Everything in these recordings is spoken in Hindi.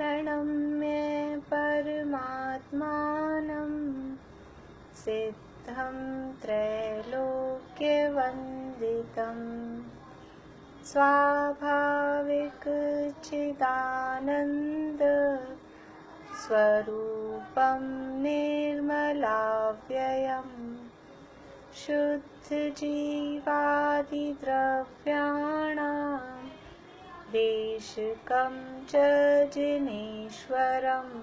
प्रणम्य परमात्मानं सिद्धं त्रैलोक्यवन्दितं स्वाभाविकचिदानन्द स्वरूपं निर्मलाव्ययम् शुद्धजीवादिद्रव्याणां देशकं च जिनेश्वरम्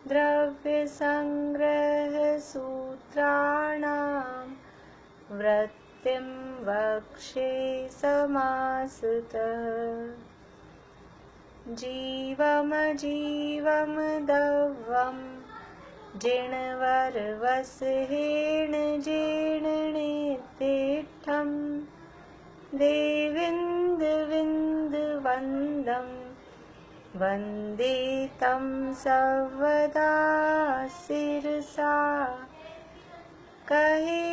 द्रव्यसंग्रहसूत्राणां वृत्तिं वक्षे समासतः जीवमजीवं दवं जिणवरवसहेण जीर्णनेतिष्ठं देविन्दविन्दवन्दं वन्दे तं सर्वदा शिरसा कहे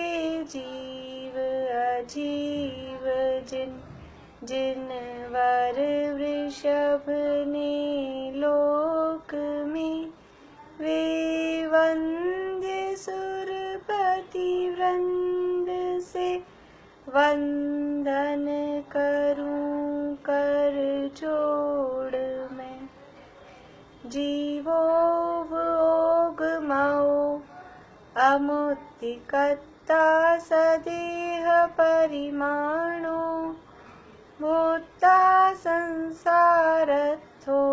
जीव अजीव जिनवर वृषभ ने लोक में वे वंद्य सुरपति वृंद से वंदन करूं कर जोड़ मैं जीवो भोग मओ अमुक्तिकर्ता सदेह परिमाणो भूता संसारथो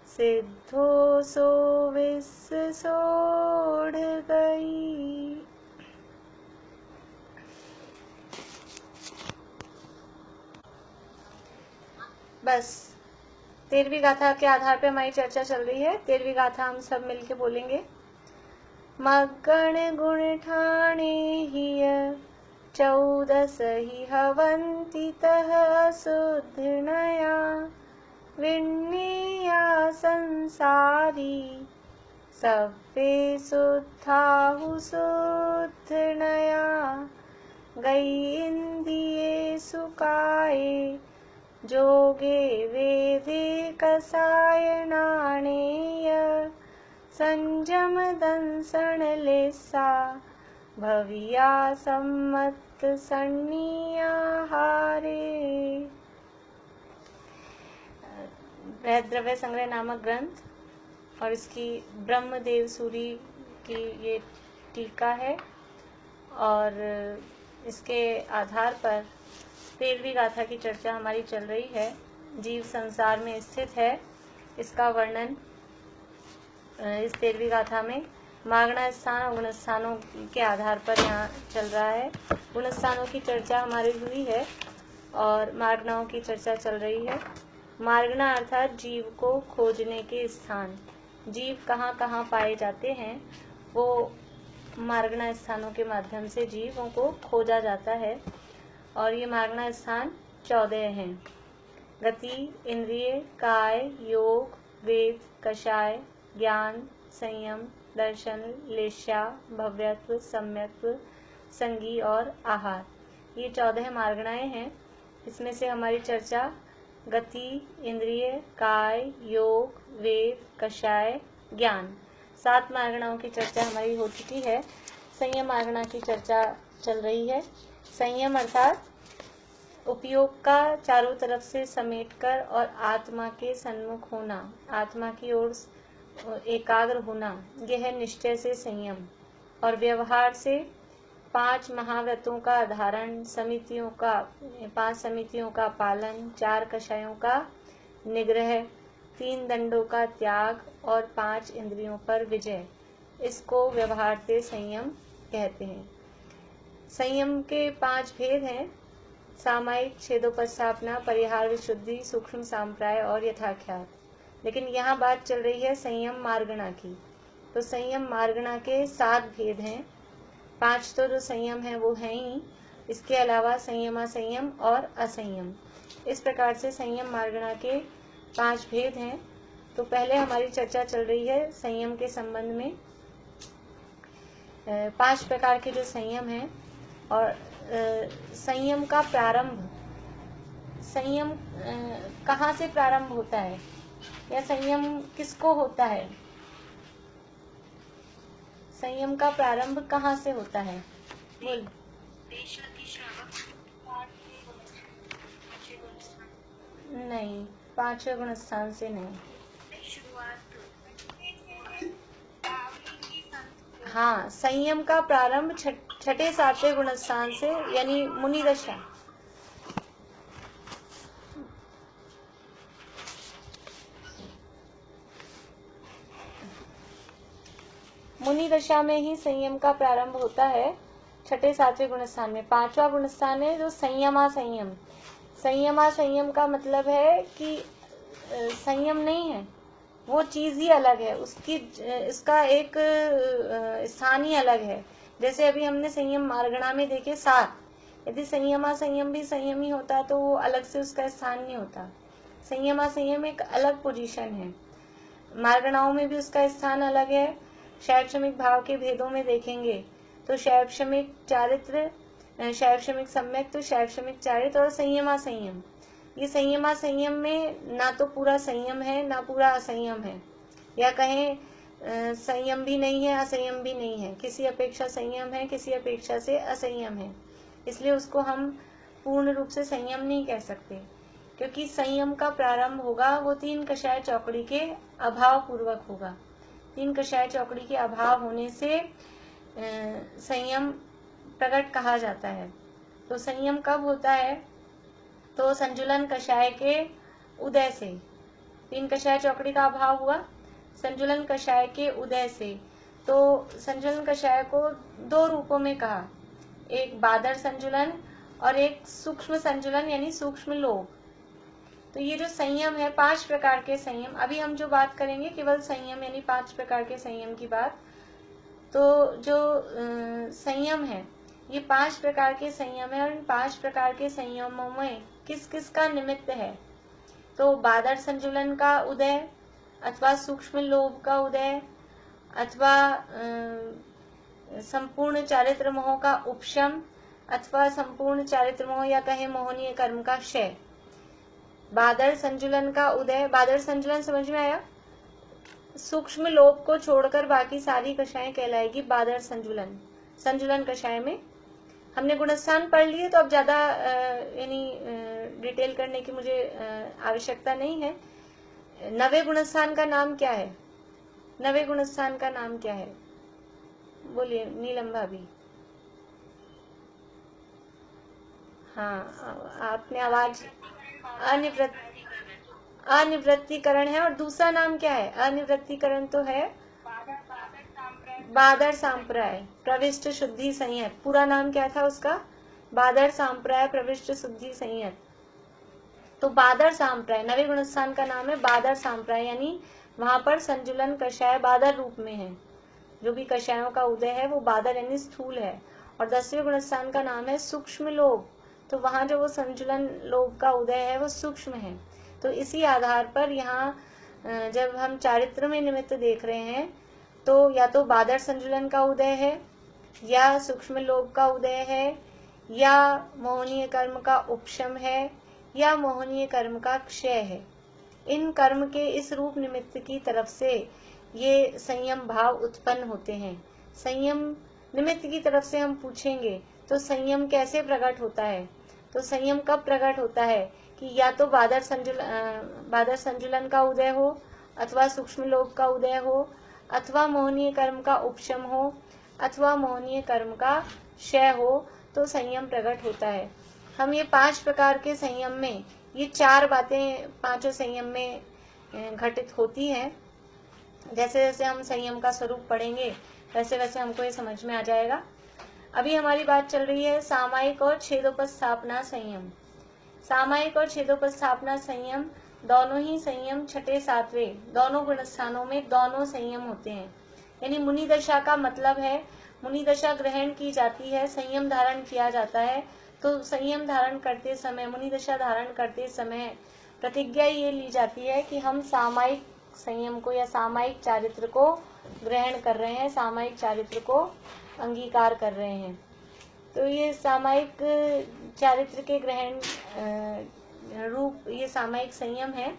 सिद्धो सो विश्व सोढ़ गई। बस 13वीं गाथा के आधार पे हमारी चर्चा चल रही है। 13वीं गाथा हम सब मिलके बोलेंगे। मगण गुण ठाणे हिय 14 ही हवन्ति तह असुधनया विण्णेया संसारी सभ्ये शुद्धाहु शुद्धनया गई इंद्रिये सुकाये जोगे वेदे कसायनाणेय संजम दंसन लेसा भविया सम्मत सन्नियाहारे। द्रव्य संग्रह नामक ग्रंथ और इसकी ब्रह्मदेव सूरी की ये टीका है और इसके आधार पर 13वीं गाथा की चर्चा हमारी चल रही है। जीव संसार में स्थित है, इसका वर्णन इस 13वीं गाथा में मागना स्थान और गुण स्थानों के आधार पर यहाँ चल रहा है। गुण स्थानों की चर्चा हमारी हुई है और मार्गणाओं की चर्चा चल रही है। मार्गणा अर्थात जीव को खोजने के स्थान, जीव कहाँ कहाँ पाए जाते हैं वो मार्गणा स्थानों के माध्यम से जीवों को खोजा जाता है और ये मार्गणा स्थान 14 हैं। गति, इंद्रिय, काय, योग, वेद, कषाय, ज्ञान, संयम, दर्शन, लेशा, भव्यत्व, सम्यत्व, संगी और आहार, ये 14 मार्गणाएं हैं। इसमें से हमारी चर्चा गति, इंद्रिय, काय, योग, वेद, कषाय, ज्ञान, 7 मार्गणाओं की चर्चा हमारी हो चुकी है। संयम मार्गणा की चर्चा चल रही है। संयम अर्थात उपयोग का चारों तरफ से समेटकर और आत्मा के सन्मुख होना, आत्मा की ओर एकाग्र होना, यह है निश्चय से संयम। और व्यवहार से 5 महाव्रतों का धारण, समितियों का 5 समितियों का पालन, 4 कषायों का निग्रह, 3 दंडों का त्याग और 5 इंद्रियों पर विजय, इसको व्यवहार से संयम कहते हैं। संयम के 5 भेद हैं: सामायिक, छेदोपस्थापना, परिहार, विशुद्धि, सूक्ष्म सांप्राय और यथाख्यात। लेकिन यहाँ बात चल रही है संयम मार्गणा की। तो संयम मार्गणा के 7 भेद हैं। 5 तो जो संयम है वो है ही, इसके अलावा संयम, असंयम और असंयम, इस प्रकार से संयम मार्गणा के 5 भेद हैं। तो पहले हमारी चर्चा चल रही है संयम के संबंध में। 5 प्रकार के जो संयम हैं और संयम का प्रारंभ, संयम कहाँ से प्रारंभ होता है? या संयम किसको होता है? संयम का प्रारंभ कहाँ से होता है? बोल। नहीं, पांचवें गुण स्थान से नहीं। हाँ, संयम का प्रारंभ छठे सातवें गुण स्थान से, यानी मुनि दशा। मुनि दशा में ही संयम का प्रारंभ होता है, छठे सातवें गुण स्थान में। पांचवा गुण स्थान है जो संयमा संयम। संयमा संयम का मतलब है कि संयम नहीं है, वो चीज ही अलग है, उसकी इसका एक स्थान ही अलग है। जैसे अभी हमने संयम मार्गणा में देखे 7, यदि संयमा संयम भी संयम ही होता तो वो अलग से उसका स्थान नहीं होता। संयमा संयम एक अलग पोजीशन है। मार्गणाओं में भी उसका स्थान अलग है। शैवशमिक भाव के भेदों में देखेंगे तो शैवशमिक चारित्र, शैवशमिक सम्यक, तो शैवशमिक चारित्र और संयमा संयम। ये संयमा संयम में ना तो पूरा संयम है ना पूरा असंयम है, या कहें संयम भी नहीं है असंयम भी नहीं है, किसी अपेक्षा संयम है किसी अपेक्षा से असंयम है। इसलिए उसको हम पूर्ण रूप से संयम नहीं कह सकते, क्योंकि संयम का प्रारंभ होगा वो 3 कषाय चौकड़ी के अभाव पूर्वक होगा। 3 कषाय चौकड़ी के अभाव होने से संयम प्रकट कहा जाता है। तो संयम कब होता है? तो संजुलन कषाय के उदय से। 3 कषाय चौकड़ी का अभाव हुआ संजुलन कषाय के उदय से। तो संजुलन कषाय को 2 रूपों में कहा, एक बादर संजुलन और एक सूक्ष्म संजुलन यानी सूक्ष्म लोभ। तो ये जो संयम है, 5 प्रकार के संयम, अभी हम जो बात करेंगे केवल संयम यानी 5 प्रकार के संयम की बात। तो जो संयम है ये 5 प्रकार के संयम है, और इन 5 प्रकार के संयमों में किस किस का निमित्त है? तो बादर संजुलन का उदय, अथवा सूक्ष्म लोभ का उदय, अथवा संपूर्ण चारित्र मोह का उपशम, अथवा संपूर्ण चारित्र मोह या कहे मोहनीय कर्म का क्षय। बादर संजुलन का उदय, बादर संजुलन समझ में आया? सूक्ष्म लोभ को छोड़कर बाकी सारी कषाएं कहलाएगी बादर संजुलन। संजुलन कषाय में हमने गुणस्थान पढ़ लिए, तो अब ज्यादा यानी डिटेल करने की मुझे आवश्यकता नहीं है। 9वें गुणस्थान का नाम क्या है? 9वें गुणस्थान का नाम क्या है? बोलिए नीलम भाभी। हाँ, आपने आवाज। अनिवृत्तिकरण है, और दूसरा नाम क्या है? अनिवृत्तिकरण तो है बादर सांप्राय प्रविष्ट शुद्धि संयत। पूरा नाम क्या था उसका? बादर सांप्राय प्रविष्ट शुद्धि संयत। तो बादर सांप्राय 9वें गुणस्थान का नाम है बादर सांप्राय, यानी वहां पर संजुलन कषाय बादर रूप में है। जो भी कषायों का उदय है वो बादर यानी स्थूल है। और 10वें गुणस्थान का नाम है सूक्ष्म लोभ, तो वहां जो वो संजुलन लोभ का उदय है वो सूक्ष्म है। तो इसी आधार पर यहाँ जब हम चारित्र में निमित्त देख रहे हैं तो या तो बादर संजुलन का उदय है, या सूक्ष्म लोभ का उदय है, या मोहनीय कर्म का उपशम है, या मोहनीय कर्म का क्षय है। इन कर्म के इस रूप निमित्त की तरफ से ये संयम भाव उत्पन्न होते हैं। संयम निमित्त की तरफ से हम पूछेंगे तो संयम कैसे प्रकट होता है? तो संयम कब प्रकट होता है कि या तो बादर संजुलन का उदय हो, अथवा सूक्ष्म लोभ का उदय हो, अथवा मोहनीय कर्म का उपशम हो, अथवा मोहनीय कर्म का क्षय हो, तो संयम प्रकट होता है। हम ये 5 प्रकार के संयम में ये 4 बातें 5 संयम में घटित होती हैं। जैसे जैसे हम संयम का स्वरूप पढ़ेंगे वैसे वैसे हमको ये समझ में आ जाएगा। अभी हमारी बात चल रही है सामायिक और छेदोपस्थापना संयम। सामायिक और छेदोपस्थापना संयम दोनों ही संयम छठे सातवें दोनों गुणस्थानों में दोनों संयम होते हैं। यानी मुनि दशा का मतलब है मुनि दशा ग्रहण की जाती है, संयम धारण किया जाता है। तो संयम धारण करते समय, मुनि दशा धारण करते समय प्रतिज्ञा ये ली जाती है कि हम सामायिक संयम को या सामायिक चारित्र को ग्रहण कर रहे हैं, सामायिक चारित्र को अंगीकार कर रहे हैं। तो ये सामायिक चारित्र के ग्रहण रूप ये सामायिक संयम है।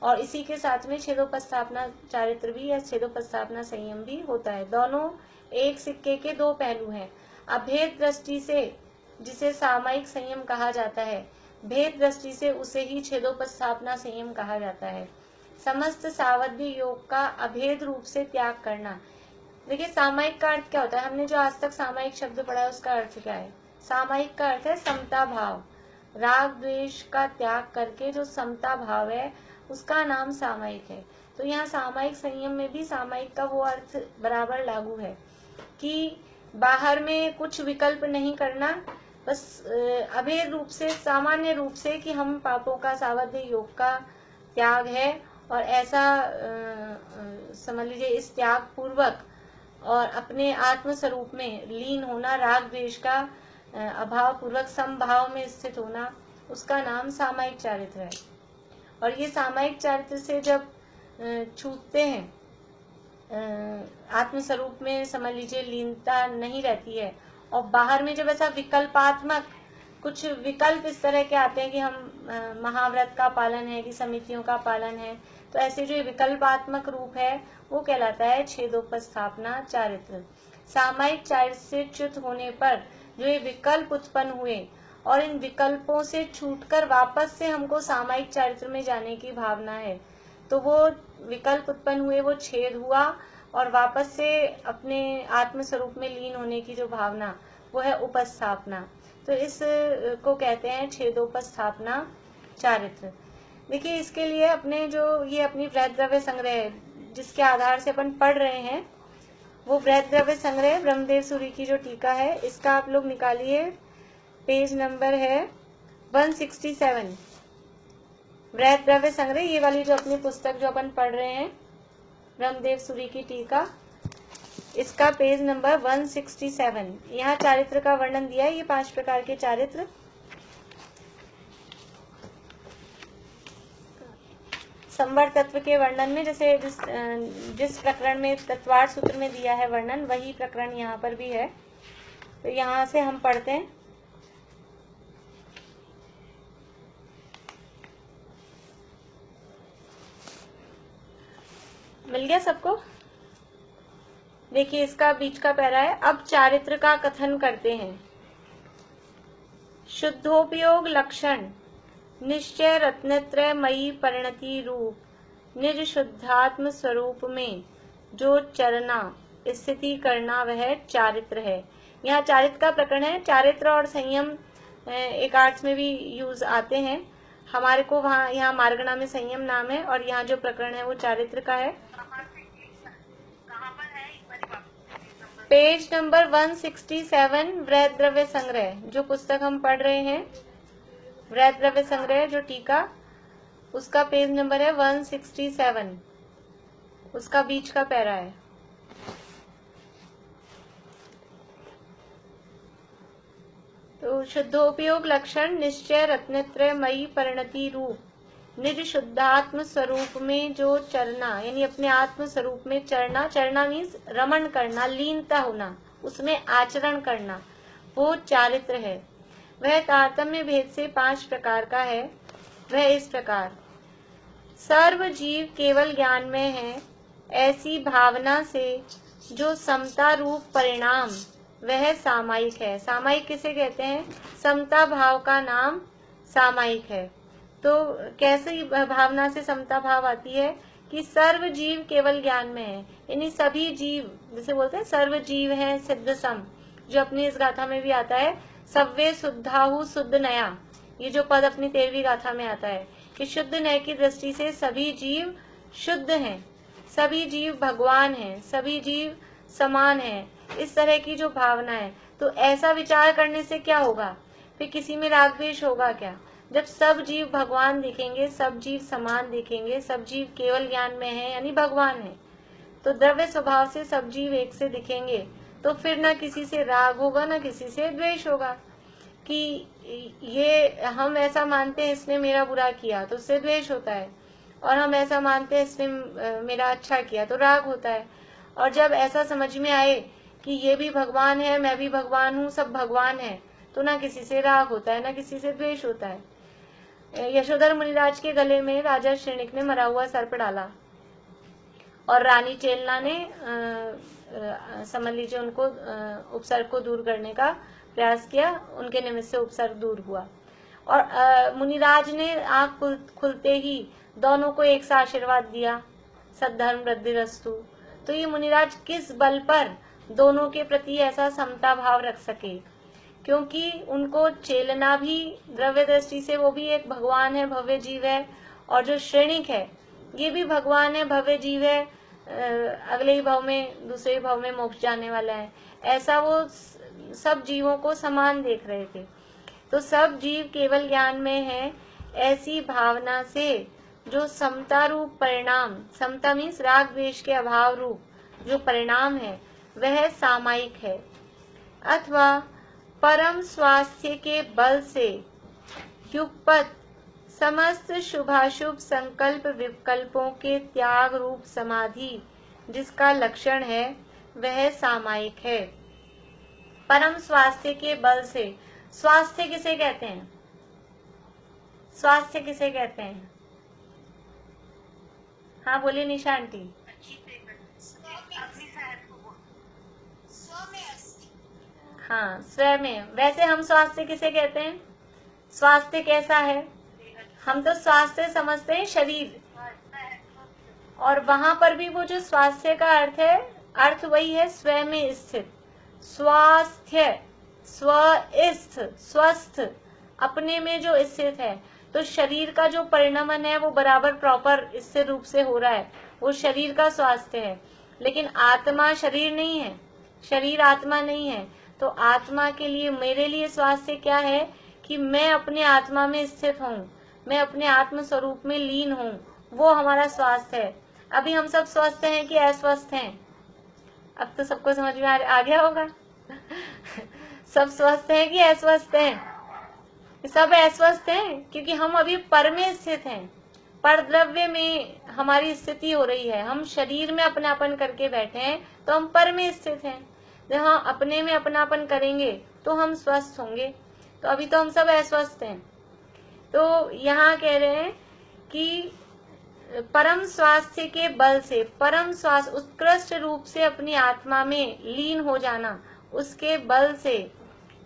और इसी के साथ में छेदोपस्थापना चारित्र भी या छेदोपस्थापना संयम भी होता है। दोनों एक सिक्के के दो पहलू हैं। अभेद दृष्टि से जिसे सामयिक संयम कहा जाता है, भेद दृष्टि से उसे ही छेदोपस्थापना संयम कहा जाता है। समस्त सावध्य योग का अभेद रूप से त्याग करना। देखिए सामयिक का अर्थ क्या होता है, हमने जो आज तक सामयिक शब्द पढ़ा है उसका अर्थ क्या है। सामयिक का अर्थ है समता भाव, राग द्वेष का त्याग करके जो समता भाव है उसका नाम सामयिक है। तो यहाँ सामयिक संयम में भी सामयिक का वो अर्थ बराबर लागू है कि बाहर में कुछ विकल्प नहीं करना, बस अभेद रूप से सामान्य रूप से कि हम पापों का सावध्य योग का त्याग है, और ऐसा समझ लीजिए इस त्याग पूर्वक और अपने आत्म स्वरूप में लीन होना, राग द्वेष का अभाव पूर्वक समभाव में स्थित होना, उसका नाम सामयिक चारित्र है। और ये सामयिक चारित्र से जब छूटते हैं, आत्म स्वरूप में समझ लीजिए लीनता नहीं रहती है, और बाहर में जब ऐसा विकल्पात्मक कुछ विकल्प इस तरह के आते हैं कि हम महाव्रत का पालन है कि समितियों का पालन है, तो ऐसे जो विकल्पात्मक रूप है वो कहलाता है छेदोपस्थापना चारित्र। सामयिक चारित्र से च्युत होने पर जो ये विकल्प उत्पन्न हुए और इन विकल्पों से छूटकर वापस से हमको सामयिक चारित्र में जाने की भावना है, तो वो विकल्प उत्पन्न हुए, वो छेद हुआ और वापस से अपने आत्म स्वरूप में लीन होने की जो भावना वो है उपस्थापना। तो इस को कहते हैं छेदोपस्थापना चारित्र। देखिए इसके लिए अपने जो ये अपनी वृहद द्रव्य संग्रह जिसके आधार से अपन पढ़ रहे हैं, वो वृहद द्रव्य संग्रह ब्रह्मदेव सूरी की जो टीका है, इसका आप लोग निकालिए, पेज नंबर है 167। वृहद द्रव्य संग्रह, ये वाली जो अपनी पुस्तक जो अपन पढ़ रहे हैं ब्रह्मदेव सूरी की टीका, इसका पेज नंबर 167। यहाँ चारित्र का वर्णन दिया है, ये 5 प्रकार के चारित्र। संवर तत्व के वर्णन में जैसे जिस प्रकरण में तत्वार्थ सूत्र में दिया है वर्णन, वही प्रकरण यहाँ पर भी है। तो यहाँ से हम पढ़ते हैं। मिल गया सबको? देखिए इसका बीच का पैरा है। अब चारित्र का कथन करते हैं। शुद्धोपयोग लक्षण निश्चय रत्नत्रय मयी परिणति रूप निज शुद्धात्म स्वरूप में जो चरना स्थिति करना वह चारित्र है। यहाँ चारित्र का प्रकरण है। चारित्र और संयम एक अर्थ में भी यूज आते हैं। हमारे को वहाँ यहाँ मार्गणा में संयम नाम है और यहाँ जो प्रकरण है वो चारित्र का है। पेज नंबर 167 वृहद द्रव्य संग्रह, जो पुस्तक हम पढ़ रहे हैं वृहद द्रव्य संग्रह जो टीका, उसका पेज नंबर है 167, उसका बीच का पैरा है। तो शुद्धोपयोग लक्षण निश्चय रत्नत्रय मयी परिणति रूप निज शुद्धात्म स्वरूप में जो चरना, यानी अपने आत्म स्वरूप में चरना, चरना मीन्स रमण करना, लीनता होना, उसमें आचरण करना, वो चारित्र है। वह तारतम्य भेद से 5 प्रकार का है। वह इस प्रकार: सर्व जीव केवल ज्ञान में है, ऐसी भावना से जो समता रूप परिणाम वह सामायिक है। सामायिक किसे कहते हैं? समता भाव का नाम सामायिक है। तो कैसी भावना से समता भाव आती है कि सर्व जीव केवल ज्ञान में है, यानी सभी जीव, जैसे बोलते हैं सर्व जीव है सिद्ध सम, जो अपनी इस गाथा में भी आता है, सव्वे शुद्धाहु शुद्ध नया, ये जो पद अपनी 13वीं गाथा में आता है कि शुद्ध नय की दृष्टि से सभी जीव शुद्ध हैं, सभी जीव भगवान हैं, सभी जीव समान हैं, इस तरह की जो भावना है। तो ऐसा विचार करने से क्या होगा? फिर किसी में राग द्वेष होगा क्या? जब सब जीव भगवान दिखेंगे, सब जीव समान दिखेंगे, सब जीव केवल ज्ञान में है यानी भगवान है, तो द्रव्य स्वभाव से सब जीव एक से दिखेंगे, तो फिर ना किसी से राग होगा ना किसी से द्वेष होगा कि ये हम ऐसा मानते हैं इसने मेरा बुरा किया तो उससे द्वेष होता है, और हम ऐसा मानते हैं इसने मेरा अच्छा किया तो राग होता है। और जब ऐसा समझ में आए कि ये भी भगवान है, मैं भी भगवान हूँ, सब भगवान है, तो ना किसी से राग होता है ना किसी से द्वेष होता है। यशोधर मुनिराज के गले में राजा श्रेणिक ने मरा हुआ सर्प डाला और रानी चेलना ने समझ लीजिए उनको उपसर्ग को दूर करने का प्रयास किया, उनके निमित्त से उपसर्ग दूर हुआ। और मुनिराज ने आंख खुलते ही दोनों को एक सा आशीर्वाद दिया, सद्धर्म वृद्धिरस्तु। तो ये मुनिराज किस बल पर दोनों के प्रति ऐसा समता भाव रख सके, क्योंकि उनको चेलना भी द्रव्य दृष्टि से वो भी एक भगवान है, भव्य जीव है, और जो श्रेणिक है ये भी भगवान है, भव्य जीव है, अगले ही भाव में दूसरे भाव में मोक्ष जाने वाला है। ऐसा वो सब जीवों को समान देख रहे थे। तो सब जीव केवल ज्ञान में है, ऐसी भावना से जो समता रूप परिणाम, समता मीन्स राग द्वेष के अभाव रूप जो परिणाम है वह सामायिक है, अथवा परम स्वास्थ्य के बल से युगपत समस्त शुभाशुभ संकल्प विकल्पों के त्याग रूप समाधि जिसका लक्षण है वह सामायिक है। परम स्वास्थ्य के बल से, स्वास्थ्य किसे कहते हैं? स्वास्थ्य किसे कहते हैं? हाँ बोलिए निशा आंटी। हाँ स्व में। वैसे हम स्वास्थ्य किसे कहते हैं? स्वास्थ्य कैसा है? हम तो स्वास्थ्य समझते हैं शरीर, और वहां पर भी वो जो स्वास्थ्य का अर्थ है, अर्थ वही है स्व में स्थित। स्वास्थ्य स्वस्थ, स्वस्थ अपने में जो स्थित है। तो शरीर का जो परिणमन है वो बराबर प्रॉपर स्थिर रूप से हो रहा है, वो शरीर का स्वास्थ्य है। लेकिन आत्मा शरीर नहीं है, शरीर आत्मा नहीं है। तो आत्मा के लिए, मेरे लिए स्वास्थ्य क्या है कि मैं अपने आत्मा में स्थित हूँ, मैं अपने आत्म स्वरूप में लीन हूँ, वो हमारा स्वास्थ्य है। अभी हम सब स्वस्थ हैं कि अस्वस्थ हैं? अब तो सबको समझ में आ गया होगा। सब स्वस्थ हैं कि अस्वस्थ हैं? सब अस्वस्थ हैं, क्योंकि हम अभी पर में स्थित हैं, पर द्रव्य में हमारी स्थिति हो रही है। हम शरीर में अपनापन करके बैठे हैं तो हम पर में स्थित हैं। जब हम अपने में अपनापन करेंगे तो हम स्वस्थ होंगे। तो अभी तो हम सब अस्वस्थ हैं। तो यहाँ कह रहे हैं कि परम स्वास्थ्य के बल से, परम स्वास्थ्य उत्कृष्ट रूप से अपनी आत्मा में लीन हो जाना, उसके बल से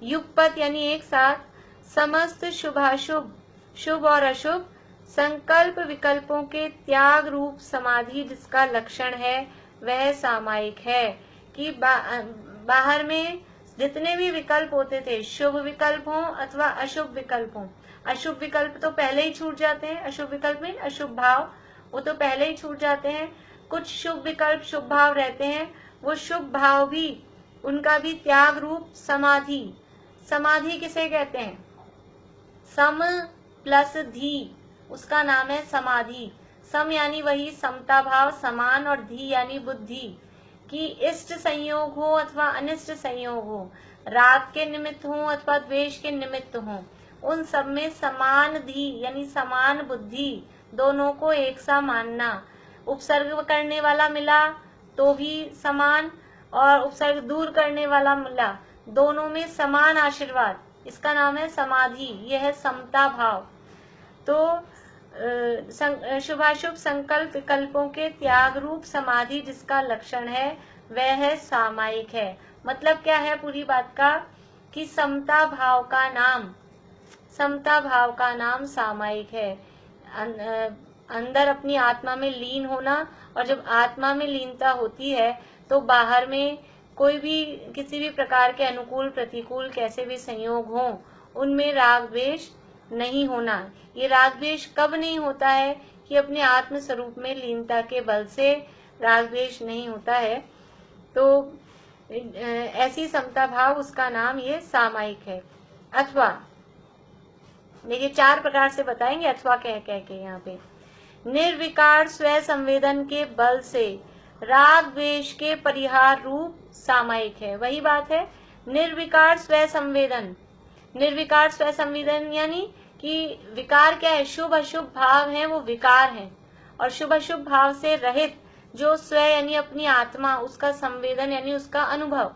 युगपत यानी एक साथ समस्त शुभाशुभ, शुभ और अशुभ संकल्प विकल्पों के त्याग रूप समाधि जिसका लक्षण है वह सामायिक है। कि बाहर में जितने भी विकल्प होते थे, शुभ विकल्प हो अथवा अशुभ विकल्प हो, अशुभ विकल्प तो पहले ही छूट जाते हैं। अशुभ विकल्प में अशुभ भाव, वो तो पहले ही छूट जाते हैं। कुछ शुभ विकल्प शुभ भाव रहते हैं, वो शुभ भाव भी, उनका भी त्याग रूप समाधि। समाधि किसे कहते हैं? सम प्लस धी, उसका नाम है समाधि। सम यानी वही समता भाव, समान, और धी यानी बुद्धि। कि इष्ट संयोग हो अथवा अनिष्ट संयोग हो, राग के निमित्त हो अथवा द्वेष के निमित्त हो, उन सब में समान धी यानी समान बुद्धि, दोनों को एक सा मानना। उपसर्ग करने वाला मिला तो भी समान, और उपसर्ग दूर करने वाला मिला, दोनों में समान आशीर्वाद, इसका नाम है समाधि। यह है समता भाव। तो शुभाशुभ संकल्प विकल्पों के त्याग रूप समाधि जिसका लक्षण है वह है सामायिक है। मतलब क्या है पूरी बात का कि समता भाव का नाम, समता भाव का नाम सामायिक है। अंदर अपनी आत्मा में लीन होना, और जब आत्मा में लीनता होती है तो बाहर में कोई भी किसी भी प्रकार के अनुकूल प्रतिकूल कैसे भी संयोग हो, उनमें राग द्वेष नहीं होना। ये राग द्वेष कब नहीं होता है? कि अपने आत्म स्वरूप में लीनता के बल से राग द्वेष नहीं होता है। तो ऐसी समता भाव, उसका नाम ये सामायिक है। अथवा देखिए 4 प्रकार से बताएंगे अथवा कह के यहाँ पे। निर्विकार स्व संवेदन के बल से राग द्वेष के परिहार रूप सामायिक है। वही बात है, निर्विकार स्व संवेदन। निर्विकार स्व संवेदन यानी कि विकार क्या है? शुभ अशुभ भाव है, वो विकार है। और शुभ अशुभ भाव से रहित जो स्व यानी अपनी आत्मा, उसका संवेदन यानी उसका अनुभव।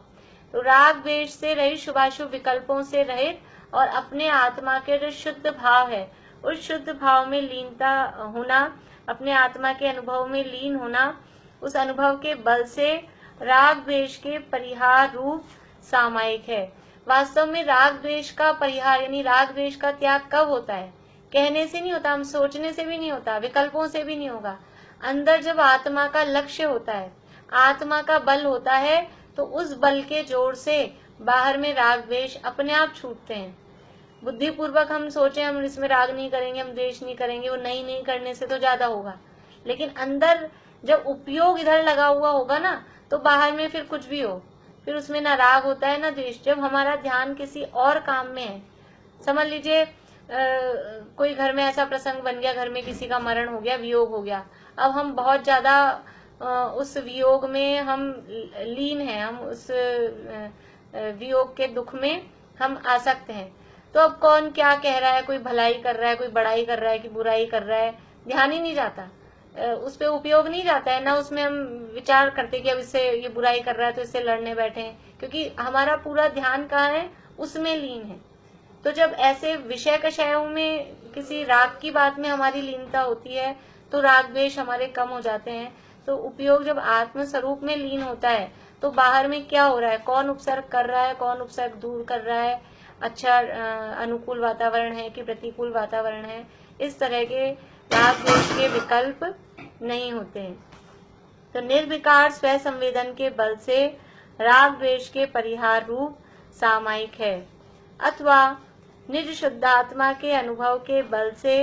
तो राग द्वेष से रहित, शुभाशुभ विकल्पों से रहित, और अपने आत्मा के जो शुद्ध भाव है उस शुद्ध भाव में लीनता होना, अपने आत्मा के अनुभव में लीन होना, उस अनुभव के बल से राग द्वेष के परिहार रूप सामायिक है। वास्तव में राग द्वेष का परिहार यानी राग द्वेष का त्याग कब होता है? कहने से नहीं होता, हम सोचने से भी नहीं होता, विकल्पों से भी नहीं होगा। अंदर जब आत्मा का लक्ष्य होता है, आत्मा का बल होता है, तो उस बल के जोर से बाहर में राग द्वेष अपने आप छूटते हैं। बुद्धि पूर्वक हम सोचे हम इसमें राग नहीं करेंगे, हम द्वेष नहीं करेंगे, वो नहीं करने से तो ज्यादा होगा, लेकिन अंदर जब उपयोग इधर लगा हुआ होगा ना, तो बाहर में फिर कुछ भी हो, फिर उसमें ना राग होता है ना द्वेष। जब हमारा ध्यान किसी और काम में है, समझ लीजिए कोई घर में ऐसा प्रसंग बन गया, घर में किसी का मरण हो गया, वियोग हो गया, अब हम बहुत ज्यादा उस वियोग में हम लीन हैं, हम उस वियोग के दुख में हम आसक्त हैं। तो अब कौन क्या कह रहा है, कोई भलाई कर रहा है, कोई बड़ाई कर रहा है कि बुराई कर रहा है, ध्यान ही नहीं जाता, उस पे उपयोग नहीं जाता है ना, उसमें हम विचार करते कि अब इससे ये बुराई कर रहा है तो इससे लड़ने बैठे हैं, क्योंकि हमारा पूरा ध्यान कहाँ है, उसमें लीन है। तो जब ऐसे विषय कषयों में किसी राग की बात में हमारी लीनता होती है, तो राग द्वेष हमारे कम हो जाते हैं। तो उपयोग जब आत्म स्वरूप में लीन होता है, तो बाहर में क्या हो रहा है, कौन उपसर्ग कर रहा है, कौन उपसर्ग दूर कर रहा है, अच्छा अनुकूल वातावरण है कि प्रतिकूल वातावरण है, इस तरह के राग द्वेष के विकल्प नहीं होते हैं। तो निर्विकार स्व संवेदन के बल से राग द्वेष के परिहार रूप सामायिक है, अथवा निज शुद्धात्मा के अनुभव के बल से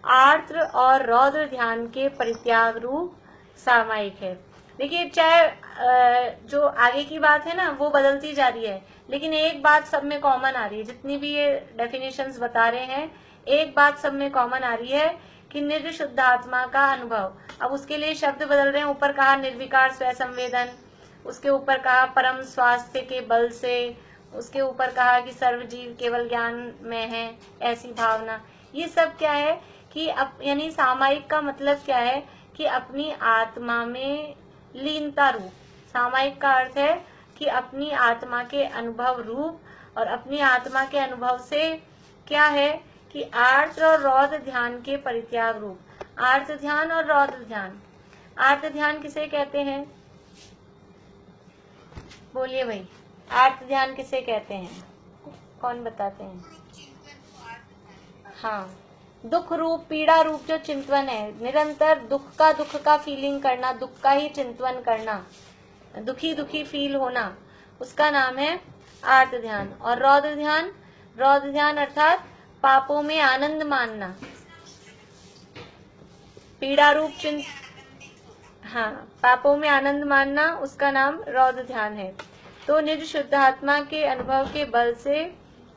आर्द्र और रौद्र ध्यान के परित्याग रूप सामायिक है। देखिए, चाहे जो आगे की बात है ना वो बदलती जा रही है, लेकिन एक बात सब में कॉमन आ रही है। जितनी भी ये डेफिनेशंस बता रहे हैं, एक बात सब में कॉमन आ रही है कि निज शुद्धात्मा का अनुभव। अब उसके लिए शब्द बदल रहे हैं, ऊपर कहा निर्विकार स्व संवेदन, उसके ऊपर कहा परम स्वास्थ्य के बल से, उसके ऊपर कहा कि सर्व जीव केवल ज्ञान में है, ऐसी भावना। ये सब क्या है कि यानी सामायिक का मतलब क्या है कि अपनी आत्मा में लीनता रूप। सामायिक का अर्थ है कि अपनी आत्मा के अनुभव रूप, और अपनी आत्मा के अनुभव से क्या है कि आर्द्र और रौद्र ध्यान के परित्याग रूप। आर्द्र ध्यान और रौद्र ध्यान, आर्द्र ध्यान किसे कहते हैं, बोलिए भाई, आर्द्र ध्यान किसे कहते हैं, कौन बताते हैं? हाँ, दुख रूप, पीड़ा रूप जो चिंतन है, निरंतर दुख का फीलिंग करना, दुख का ही चिंतन करना, दुखी दुखी फील होना, उसका नाम है आर्द्र ध्यान। और रौद्र ध्यान, रौद्र ध्यान अर्थात पापों में आनंद मानना, पीड़ा रूप हाँ, पापों में आनंद मानना, उसका नाम रौद्र ध्यान है। तो निज शुद्धात्मा के अनुभव के बल से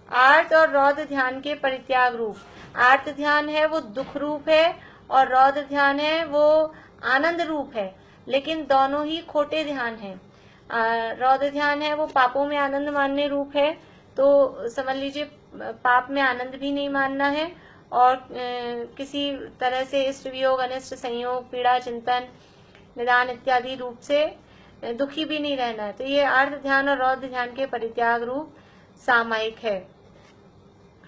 आर्त और रौद्र ध्यान के परित्याग रूप। आर्त ध्यान है वो दुख रूप है, और रौद्र ध्यान है वो आनंद रूप है, लेकिन दोनों ही खोटे ध्यान है। रौद्र ध्यान है वो पापों में आनंद मानने रूप है, तो समझ लीजिए पाप में आनंद भी नहीं मानना है, और किसी तरह से इष्ट वियोग, अनिष्ट संयोग, पीड़ा, चिंतन, निदान इत्यादि रूप से दुखी भी नहीं रहना है। तो ये आर्द्र ध्यान और रौद्र ध्यान के परित्याग रूप सामायिक है।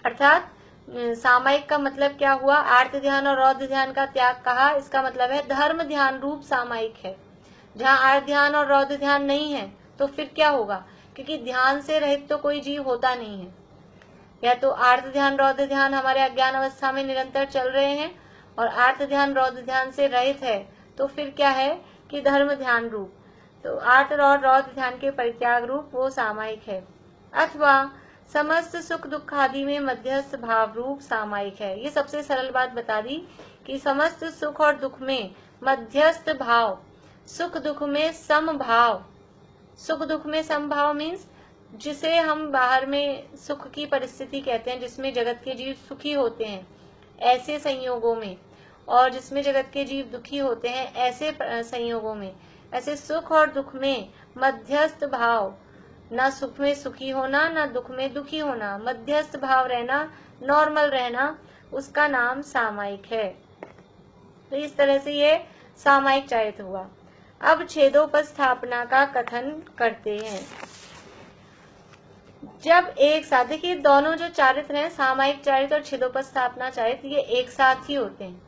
अर्थात सामायिक का मतलब क्या हुआ, आर्द्र ध्यान और रौद्र ध्यान का त्याग कहा, इसका मतलब है धर्म ध्यान रूप सामायिक है। जहाँ आर्द्र ध्यान और रौद्र ध्यान नहीं है तो फिर क्या होगा, क्योंकि ध्यान से रहित तो कोई जीव होता नहीं है। या तो आर्द्र ध्यान रौद्र ध्यान हमारे अज्ञान अवस्था में निरंतर चल रहे हैं, और आर्द्र ध्यान रौद्र ध्यान से रहित है, तो फिर क्या है कि धर्म ध्यान रूप। तो आर्द्र और रौद्र ध्यान के परित्याग रूप वो सामायिक है। अथवा समस्त सुख दुख आदि में मध्यस्थ भाव रूप सामायिक है। ये सबसे सरल बात बता दी कि समस्त सुख और दुख में मध्यस्थ भाव, सुख दुख में समभाव। सुख दुख में समभाव मीन्स जिसे हम बाहर में सुख की परिस्थिति कहते हैं, जिसमें जगत के जीव सुखी होते हैं ऐसे संयोगों में, और जिसमें जगत के जीव दुखी होते हैं ऐसे संयोगों में, ऐसे सुख और दुख में मध्यस्थ भाव, ना सुख में सुखी होना ना दुख में दुखी होना, मध्यस्थ भाव रहना, नॉर्मल रहना, उसका नाम सामायिक है। तो इस तरह से ये सामायिक चारित्र हुआ। अब छेदोपस्थापना का कथन करते हैं। जब एक साथ, देखिए दोनों जो चारित्र हैं, सामायिक चारित्र और छेदोपस्थापना चारित्र, ये एक साथ ही होते हैं।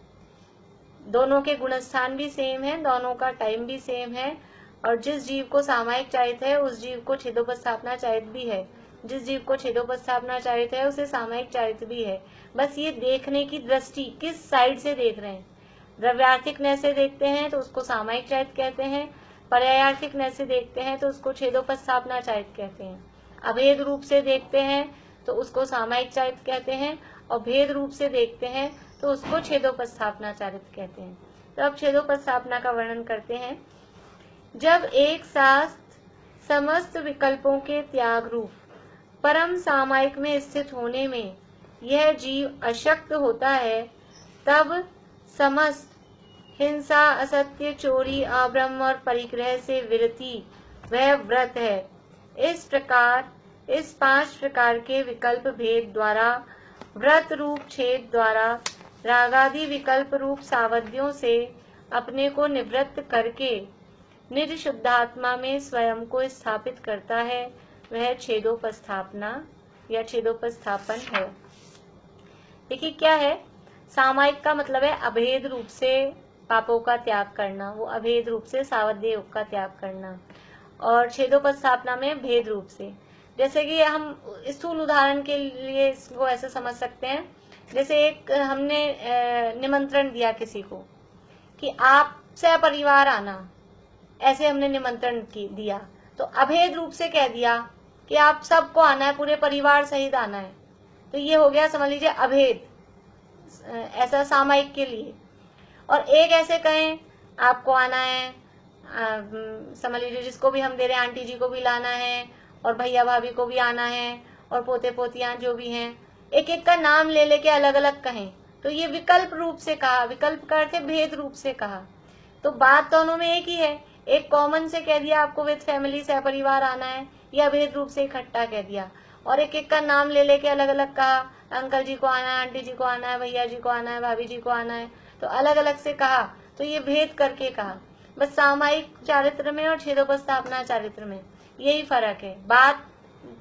दोनों के गुणस्थान भी सेम है, दोनों का टाइम भी सेम है, और जिस जीव को सामायिक चारित्र है उस जीव को छेदोपस्थापना चारित्र भी है, जिस जीव को छेदोपस्थापना चारित्र है उसे सामायिक चारित्र भी है। बस ये देखने की दृष्टि किस साइड से देख रहे हैं। द्रव्यार्थिक नय से देखते हैं तो उसको सामायिक चारित्र कहते हैं, पर्यायार्थिक नय से देखते हैं तो उसको छेदोपस्थापना चारित्र कहते हैं, अभेद रूप से देखते हैं तो उसको सामायिक चारित्र कहते हैं, और भेद रूप से देखते हैं तो उसको छेदोपस्थापना चारित्र कहते हैं। तो अब छेदोपस्थापना का वर्णन करते हैं। जब एक साथ समस्त विकल्पों के त्याग रूप परम सामायिक में स्थित होने में यह जीव अशक्त होता है, तब समस्त हिंसा, असत्य, चोरी, अब्रह्म और परिग्रह से विरति वह व्रत है। इस प्रकार इस 5 प्रकार के विकल्प भेद द्वारा, व्रत रूप छेद द्वारा, रागादि विकल्प रूप सावधियों से अपने को निवृत्त करके निज शुद्धात्मा में स्वयं को स्थापित करता है, वह छेदोपस्थापना या छेदोपस्थापन है। देखिए क्या है, सामायिक का मतलब है अभेद रूप से पापों का त्याग करना, वो अभेद रूप से सावध्य योग का त्याग करना, और छेदोपस्थापना में भेद रूप से। जैसे कि हम स्थूल उदाहरण के लिए इसको ऐसे समझ सकते हैं, जैसे एक हमने निमंत्रण दिया किसी को कि आप सपरिवार आना, ऐसे हमने निमंत्रण दिया, तो अभेद रूप से कह दिया कि आप सबको आना है, पूरे परिवार सहित आना है, तो ये हो गया समझ लीजिए अभेद, ऐसा सामायिक के लिए। और एक ऐसे कहें आपको आना है, समझ लीजिए जिसको भी हम दे रहे हैं, आंटी जी को भी लाना है और भैया भाभी को भी आना है और पोते पोतियां जो भी हैं, एक एक का नाम ले लेके अलग अलग कहें, तो ये विकल्प रूप से कहा, विकल्प का अर्थ है भेद रूप से कहा। तो बात दोनों में एक ही है, एक कॉमन से कह दिया आपको विद फैमिली सहपरिवार आना है, या भेद रूप से इकट्ठा कह दिया, और एक एक का नाम ले लेके अलग अलग कहा, अंकल जी को आना है, आंटी जी को आना है, भैया जी को आना है, भाभी जी को आना है, तो अलग अलग से कहा, तो ये भेद करके कहा। बस सामायिक चारित्र में और छेदोपस्थापना चारित्र में यही फर्क है, बात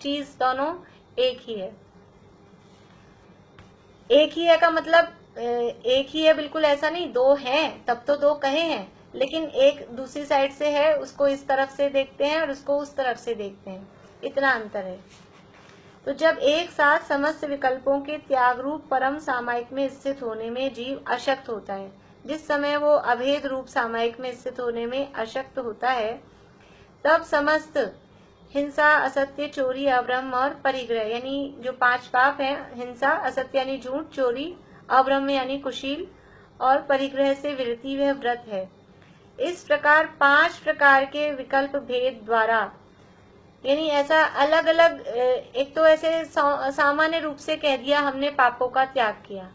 चीज दोनों एक ही है। एक ही है का मतलब एक ही है बिल्कुल ऐसा नहीं, दो हैं तब तो दो कहे हैं, लेकिन एक दूसरी साइड से है, उसको इस तरफ से देखते हैं और उसको उस तरफ से देखते हैं, इतना अंतर है। तो जब एक साथ समस्त विकल्पों के त्याग रूप परम सामायिक में स्थित होने में जीव अशक्त होता है, जिस समय वो अभेद रूप सामायिक में स्थित होने में अशक्त होता है, तब समस्त हिंसा, असत्य, चोरी, अब्रह्म और परिग्रह यानी जो 5 पाप हैं, हिंसा, असत्य यानी झूठ, चोरी, अब्रह्म यानी कुशील और परिग्रह से विरति वह व्रत है। इस प्रकार 5 प्रकार के विकल्प भेद द्वारा, यानी ऐसा अलग अलग, एक तो ऐसे सामान्य रूप से कह दिया हमने पापों का त्याग किया,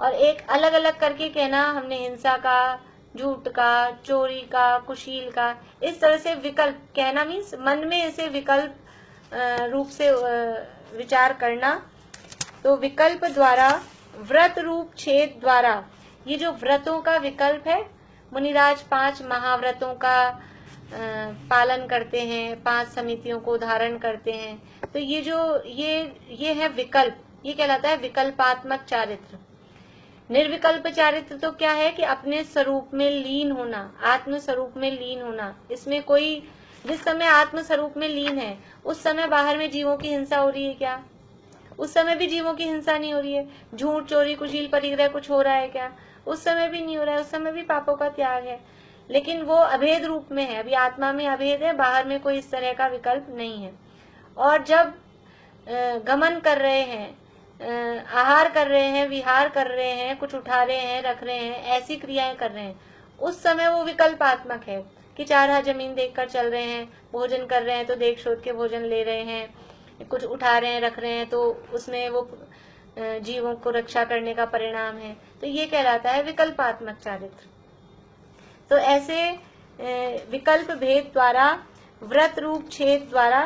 और एक अलग अलग करके कहना हमने हिंसा का, झूठ का, चोरी का, कुशील का, इस तरह से विकल्प कहना, मीन्स मन में ऐसे विकल्प रूप से विचार करना। तो विकल्प द्वारा, व्रत रूप छेद द्वारा, ये जो व्रतों का विकल्प है, मुनिराज 5 महाव्रतों का पालन करते हैं, 5 समितियों को धारण करते हैं, तो ये जो ये है विकल्प, ये कहलाता है विकल्पात्मक चारित्र। निर्विकल्प चारित्र तो क्या है कि अपने स्वरूप में लीन होना, आत्म स्वरूप में लीन होना। इसमें कोई, जिस समय आत्म स्वरूप में लीन है उस समय बाहर में जीवों की हिंसा हो रही है क्या? उस समय भी जीवों की हिंसा नहीं हो रही है। झूठ, चोरी, कुशील, परिग्रह कुछ हो रहा है क्या? उस समय भी नहीं हो रहा है, उस समय भी पापों का त्याग है, लेकिन वो अभेद रूप में है, अभी आत्मा में अभेद है, बाहर में कोई इस तरह का विकल्प नहीं है। और जब गमन कर रहे हैं, आहार कर रहे हैं, विहार कर रहे हैं, कुछ उठा रहे हैं, रख रहे हैं, ऐसी क्रियाएं कर रहे हैं, उस समय वो विकल्पात्मक है कि 4 हाथ जमीन देखकर चल रहे हैं, भोजन कर रहे हैं तो देख शोध के भोजन ले रहे हैं, कुछ उठा रहे हैं, रख रहे हैं, तो उसमें वो जीवों को रक्षा करने का परिणाम है, तो ये कहलाता है विकल्पात्मक चारित्र। तो ऐसे विकल्प भेद द्वारा, व्रत रूप छेद द्वारा,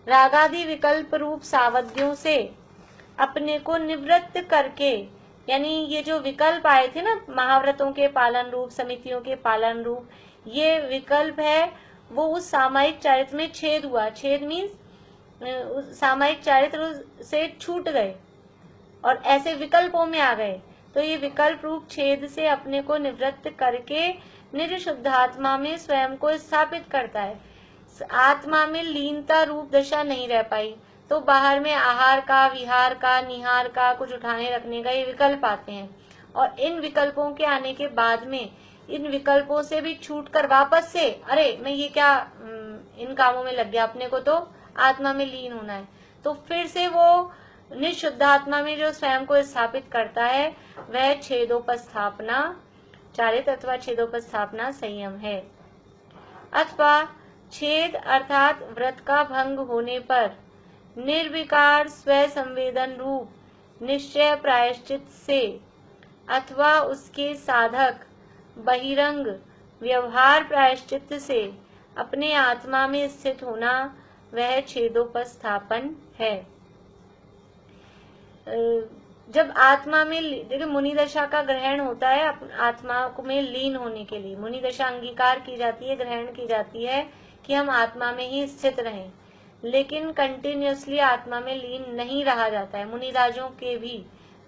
रागादि विकल्प रूप सावधियों से अपने को निवृत्त करके, यानी ये जो विकल्प आए थे ना, महाव्रतों के पालन रूप, समितियों के पालन रूप, ये विकल्प है, वो उस सामायिक चारित्र में छेद हुआ। छेद मीन्स सामायिक चारित्र से छूट गए और ऐसे विकल्पों में आ गए, तो ये विकल्प रूप छेद से अपने को निवृत्त करके निज शुद्धात्मा में स्वयं को स्थापित करता है। आत्मा में लीनता रूप दशा नहीं रह पाई, तो बाहर में आहार का, विहार का, निहार का, कुछ उठाने रखने का ये विकल्प आते हैं, और इन विकल्पों के आने के बाद में इन विकल्पों से भी छूटकर वापस से अरे मैं ये क्या इन कामों में लग गया, अपने को तो आत्मा में लीन होना है, तो फिर से वो निशुद्धात्मा में जो स्वयं को स्थापित करता है वह छेदोपस्थापना चारित्र अथवा छेदोपस्थापना संयम है। अथवा छेद अर्थात व्रत का भंग होने पर निर्विकार स्व संवेदन रूप निश्चय प्रायश्चित से अथवा उसके साधक बहिरंग व्यवहार प्रायश्चित से अपने आत्मा में स्थित होना वह छेदोपस्थापन है। जब आत्मा में देखिए मुनि दशा का ग्रहण होता है आत्मा में लीन होने के लिए, मुनि दशा अंगीकार की जाती है, ग्रहण की जाती है कि हम आत्मा में ही स्थित रहें, लेकिन कंटिन्यूअसली आत्मा में लीन नहीं रहा जाता है। मुनि राजों के भी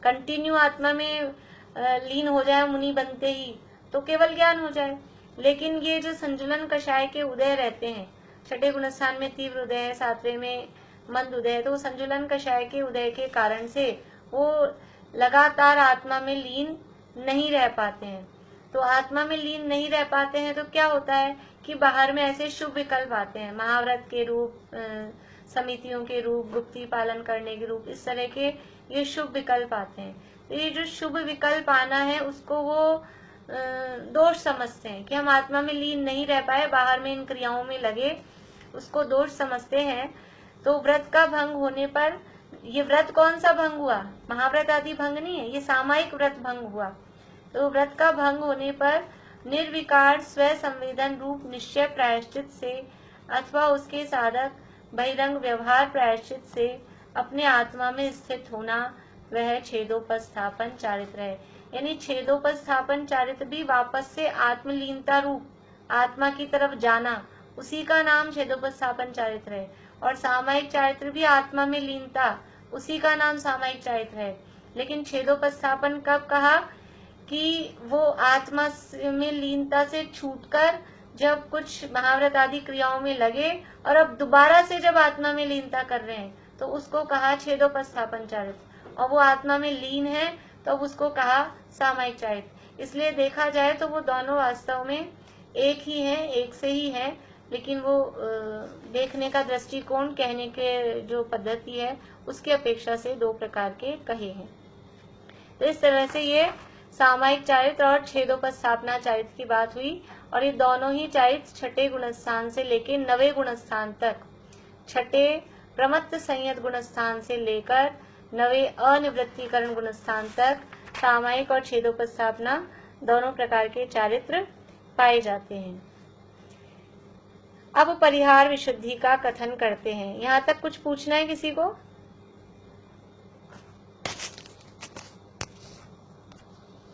कंटिन्यू आत्मा में लीन हो जाए मुनि बनते ही तो केवल ज्ञान हो जाए, लेकिन ये जो संजुलन कषाय के उदय रहते हैं, छठे गुणस्थान में तीव्र उदय है, सातवें में मंद उदय है, तो संजुलन कषाय के उदय के कारण से वो लगातार आत्मा में लीन नहीं रह पाते हैं। तो आत्मा में लीन नहीं रह पाते हैं तो क्या होता है कि बाहर में ऐसे शुभ विकल्प आते हैं, महाव्रत के रूप, समितियों के रूप, गुप्ती पालन करने के रूप, इस तरह के ये शुभ विकल्प आते हैं। तो ये जो शुभ विकल्प आना है उसको वो दोष समझते हैं कि हम आत्मा में लीन नहीं रह पाए, बाहर में इन क्रियाओं में लगे, उसको दोष समझते हैं। तो व्रत का भंग होने पर, ये व्रत कौन सा भंग हुआ, महाव्रत आदि भंग नहीं है, ये सामायिक व्रत भंग हुआ। तो व्रत का भंग होने पर निर्विकार स्व संवेदन रूप निश्चय प्रायश्चित से अथवा उसके साधक बहिरंग व्यवहार प्रायश्चित से अपने आत्मा में स्थित होना वह छेदोपस्थापन चारित्र है। यानी छेदोपस्थापन चारित्र भी वापस से आत्मलीनता रूप आत्मा की तरफ जाना, उसी का नाम छेदोपस्थापन चारित्र है। और सामायिक चारित्र भी आत्मा में लीनता, उसी का नाम सामायिक चारित्र है। लेकिन छेदोपस्थापन कब कहा कि वो आत्मा में लीनता से छूटकर जब कुछ महाव्रत आदि क्रियाओं में लगे और अब दोबारा से जब आत्मा में लीनता कर रहे हैं तो उसको कहा छेदोपस्थापन चारित्र, और वो आत्मा में लीन है तो अब उसको कहा सामायिक चारित्र। इसलिए देखा जाए तो वो दोनों वास्तव में एक ही हैं, एक से ही हैं, लेकिन वो देखने का दृष्टिकोण, कहने के जो पद्धति है उसकी अपेक्षा से दो प्रकार के कहे हैं। तो इस तरह से ये सामायिक चारित्र और छेदोपस्थापना चारित्र की बात हुई, और ये दोनों ही चारित्र छठे गुणस्थान से लेकर 9वें गुणस्थान तक, छठे प्रमत्त संयत गुणस्थान से लेकर 9वें अनिवृत्तिकरण गुणस्थान तक सामायिक और छेदोपस्थापना दोनों प्रकार के चारित्र पाए जाते हैं। अब परिहार विशुद्धि का कथन करते हैं। यहाँ तक कुछ पूछना है किसी को?